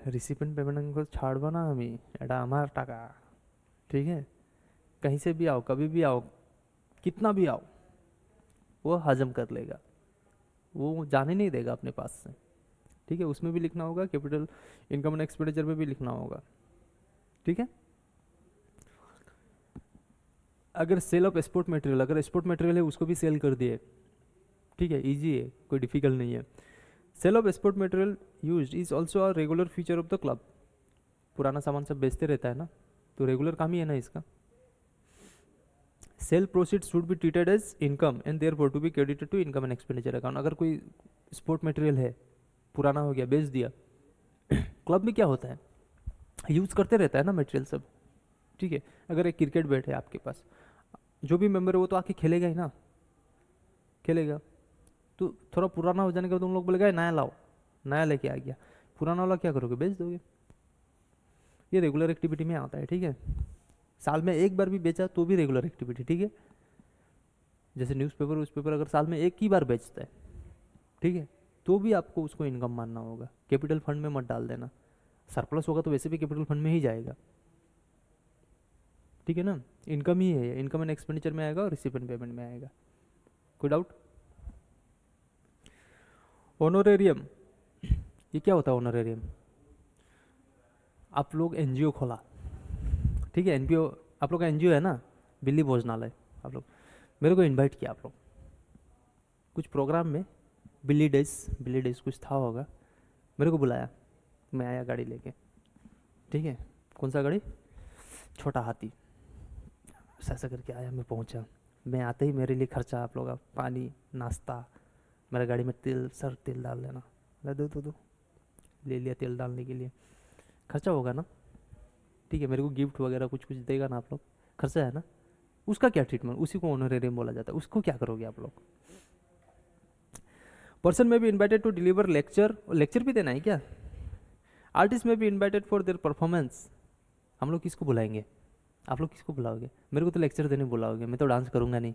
रिसीप एंड पेमेंट अकाउंट छाड़वा ना हमें, एडा हमार टाका, ठीक है। कहीं से भी आओ कभी भी आओ कितना भी आओ, वो हजम कर लेगा, वो जाने नहीं देगा अपने पास से, ठीक है। उसमें भी लिखना होगा, कैपिटल इनकम एंड एक्सपेंडिचर में भी लिखना होगा, ठीक है। अगर सेल ऑफ एक्सपोर्ट मटेरियल, अगर एक्सपोर्ट मटेरियल है उसको भी सेल कर दिए, ठीक है, इजी है, कोई डिफिकल्ट नहीं है। Sale of export material used is also a regular feature of the club. पुराना सामान सब बेचते रहता है ना, तो रेगुलर काम ही है ना इसका। Sale proceed should be treated as income and therefore to be credited to income and expenditure account. अगर कोई स्पोर्ट मटेरियल है, पुराना हो गया, बेच दिया, क्लब में क्या होता है, यूज़ करते रहता है ना मटेरियल सब, ठीक है। अगर एक क्रिकेट बैट है आपके पास, जो भी मेंबर है वो तो आके खेलेगा ही ना, खेलेगा। तो थोड़ा पुराना हो जाने के बाद तुम लोग बोलेगा नया लाओ, नया लेके आ गया, पुराना वाला क्या करोगे, बेच दोगे। ये रेगुलर एक्टिविटी में आता है, ठीक है। साल में एक बार भी बेचा तो भी रेगुलर एक्टिविटी, ठीक है। जैसे न्यूज़पेपर अगर साल में एक ही बार बेचता है, ठीक है, तो भी आपको उसको इनकम मानना होगा। कैपिटल फंड में मत डाल देना, सरप्लस होगा तो वैसे भी कैपिटल फंड में ही जाएगा, ठीक है ना। इनकम ही है, इनकम एंड एक्सपेंडिचर में आएगा और रिसीव एंड पेमेंट में आएगा। कोई डाउट? ऑनोरेरियम, ये क्या होता है ऑनोरेरियम? आप लोग एनजीओ खोला, ठीक है, एनपीओ, आप लोग का एनजीओ है ना, दिल्ली भोजनालय, आप लोग मेरे को इनवाइट किया, आप लोग कुछ प्रोग्राम में, बिल्ली डेज कुछ था होगा, मेरे को बुलाया, मैं आया गाड़ी लेके, ठीक है। कौन सा गाड़ी? छोटा हाथी। ऐसा करके आया, मैं पहुंचा, मैं आते ही मेरे लिए खर्चा आप लोग का, पानी नाश्ता, मेरा गाड़ी में तेल, सर तेल डाल लेना, मैं दो ले लिया तेल डालने के लिए, खर्चा होगा ना, ठीक है। मेरे को गिफ्ट वगैरह कुछ कुछ देगा ना आप लोग, खर्चा है ना। उसका क्या ट्रीटमेंट, उसी को ऑनरेरियम बोला जाता है, उसको क्या करोगे आप लोग? Person may be invited to deliver lecture, lecture भी देना है क्या? Artist may be invited for their performance. हम लोग किसको बुलाएंगे, आप लोग किसको बुलाओगे? मेरे को तो लेक्चर देने बुलाओगे, मैं तो डांस करूँगा नहीं,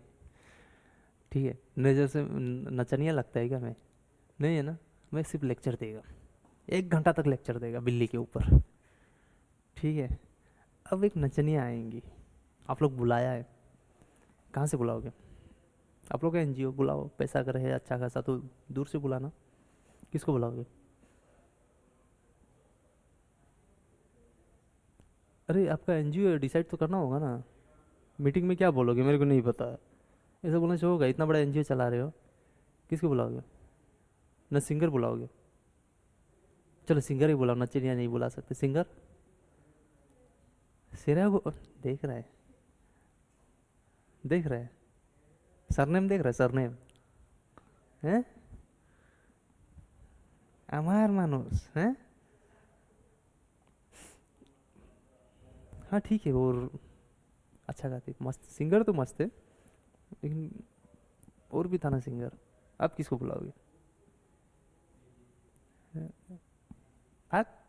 ठीक है। नजर से नचनिया लगता है क्या मैं? नहीं है ना, मैं सिर्फ लेक्चर देगा, 1 घंटा तक लेक्चर देगा बिल्ली के ऊपर, ठीक है। अब एक नचनिया आएंगी, आप लोग बुलाया है, कहाँ से बुलाओगे? आप लोग का एनजीओ, बुलाओ, पैसा अगर है अच्छा खासा तो दूर से बुलाना, किसको बुलाओगे? अरे आपका एनजीओ डिसाइड तो करना होगा ना, मीटिंग में क्या बोलोगे मेरे को नहीं पता है, ऐसा बोलना चाहिए होगा, इतना बड़ा एनजीओ चला रहे हो, किसको बुलाओगे? न सिंगर बुलाओगे? चलो सिंगर ही बुलाओ, नचनिया नहीं बुला सकते, सिंगर। सिरा को देख रहा है, देख रहा है, सरनेम देख रहा है, सरनेम है, अमार मानुस है, हाँ ठीक है। और अच्छा गाती, मस्त सिंगर तो मस्त है, लेकिन और भी था ना सिंगर, आप किसको बुलाओगे? आप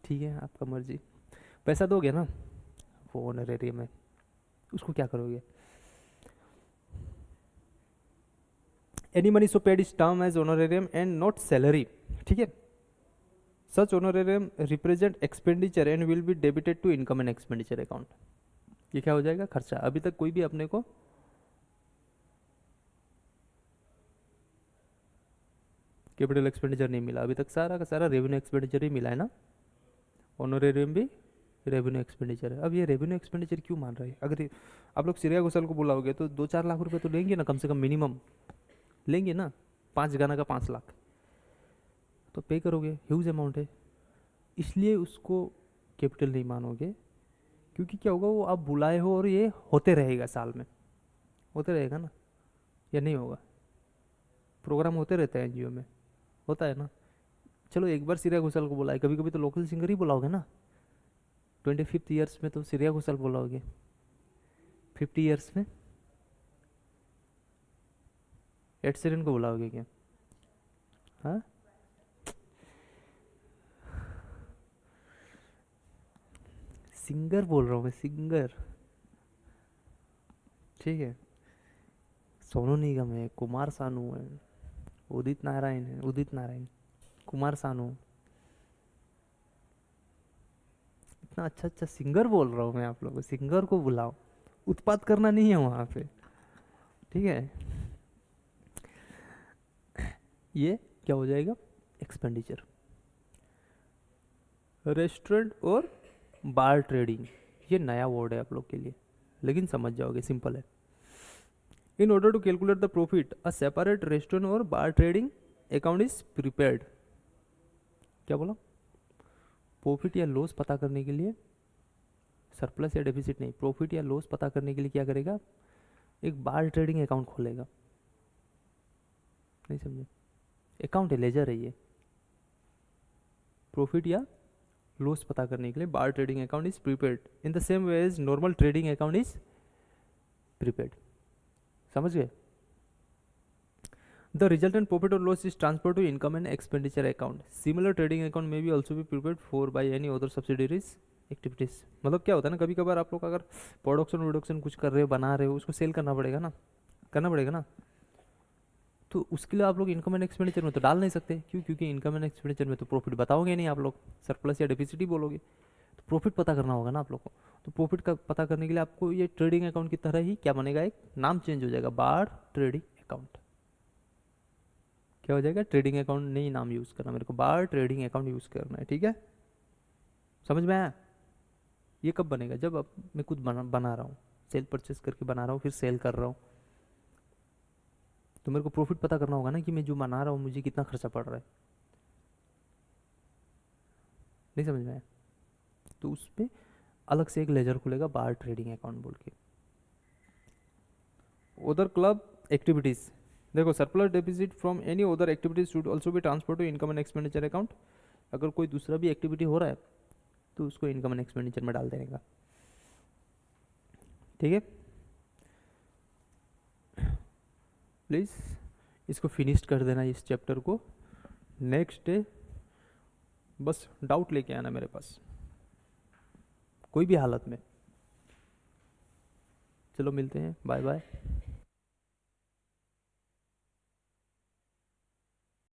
ठीक है, आपका मर्जी, पैसा दोगे ना वो ऑनरेरियम में, उसको क्या करोगे? Any money so paid is term as honorarium and not salary, ठीक है। Such honorarium represent expenditure and will be debited to income and expenditure account. ये क्या हो जाएगा? खर्चा। अभी तक कोई भी अपने को कैपिटल एक्सपेंडिचर नहीं मिला, अभी तक सारा का सारा रेवेन्यू एक्सपेंडिचर ही मिला है ना, ऑनरेरियम भी रेवेन्यू एक्सपेंडिचर है। अब ये रेवेन्यू एक्सपेंडिचर क्यों मान रहे हैं? अगर आप लोग श्रेया घोषाल को बुलाओगे तो 2-4 लाख रुपए तो लेंगे ना, कम से कम मिनिमम लेंगे ना, 5 गाना का 5 लाख तो पे करोगे, ह्यूज अमाउंट है, इसलिए उसको कैपिटल नहीं मानोगे। क्योंकि क्या होगा, वो आप बुलाए हो और ये होते रहेगा, साल में होते रहेगा ना, या नहीं होगा? प्रोग्राम होते रहते हैं एनजीओ में, होता है ना। चलो एक बार श्रेया घोषाल को बुलाए, कभी कभी तो लोकल सिंगर ही बुलाओगे ना, 25th ईयर्स में तो श्रेया घोषाल बुलाओगे, 50 ईयर्स में एड शेरन को बुलाओगे क्या? हाँ, सिंगर बोल रहा हूँ मैं, सिंगर, ठीक है। सोनू निगम है, कुमार सानू है, उदित नारायण है, उदित नारायण, कुमार सानू, इतना अच्छा अच्छा सिंगर बोल रहा हूँ मैं, आप लोगों को सिंगर को बुलाओ, उत्पात करना नहीं है वहाँ पे, ठीक है। ये क्या हो जाएगा? एक्सपेंडिचर। रेस्टोरेंट और बार ट्रेडिंग, ये नया वर्ड है आप लोग के लिए, लेकिन समझ जाओगे, सिंपल है। In order to calculate the profit a separate restaurant और bar trading account is prepared. क्या बोला? प्रॉफिट या लॉस पता करने के लिए, सरप्लस या डेफिसिट नहीं, प्रॉफिट या लॉस पता करने के लिए क्या करेगा, एक बार ट्रेडिंग अकाउंट खोलेगा। नहीं समझे, अकाउंट है, लेजर है ये। प्रॉफिट या लॉस पता करने के लिए बार trading account is prepared in the same way as normal trading account is prepared. समझ गए। द रिजल्टेंट प्रॉफिट और loss is transfer to income and expenditure account. Similar trading account में भी ऑल्सो भी prepared for by any other subsidiaries activities. मतलब क्या होता है ना, कभी कभार आप लोग अगर प्रोडक्शन वोडक्शन कुछ कर रहे हो, बना रहे हो, उसको सेल करना पड़ेगा ना, करना पड़ेगा ना, तो उसके लिए आप लोग इनकम एंड एक्सपेंडिचर में तो डाल नहीं सकते। क्यों? क्योंकि इनकम एंड एक्सपेंडिचर में तो प्रॉफिट बताओगे नहीं आप लोग, सरप्लस या डेफिसिट ही बोलोगे। तो प्रॉफिट पता करना होगा ना आप लोग को। तो प्रॉफिट का पता करने के लिए आपको ये ट्रेडिंग अकाउंट की तरह ही क्या बनेगा, एक नाम चेंज हो जाएगा, बार ट्रेडिंग अकाउंट। क्या हो जाएगा, ट्रेडिंग अकाउंट नहीं नाम यूज़ करना मेरे को, बार ट्रेडिंग अकाउंट यूज़ करना है। ठीक है, समझ में आया। ये कब बनेगा, जब अब मैं खुद बना रहा हूँ, सेल परचेस करके बना रहा हूँ, फिर सेल कर रहा हूँ, तो मेरे को प्रॉफिट पता करना होगा ना कि मैं जो बना रहा हूँ मुझे कितना खर्चा पड़ रहा है। नहीं समझ में आया। तो उस पर अलग से एक लेजर खुलेगा, बार ट्रेडिंग अकाउंट बोल के। अदर क्लब एक्टिविटीज़, देखो surplus deficit from any other activities should also be transfer to income and expenditure account. अगर कोई दूसरा भी एक्टिविटी हो रहा है तो उसको इनकम एंड एक्सपेंडिचर में डाल देने का। ठीक है, प्लीज़ इसको फिनिश कर देना इस चैप्टर को। नेक्स्ट डे बस डाउट लेके आना मेरे पास कोई भी हालत में। चलो मिलते हैं, बाय बाय।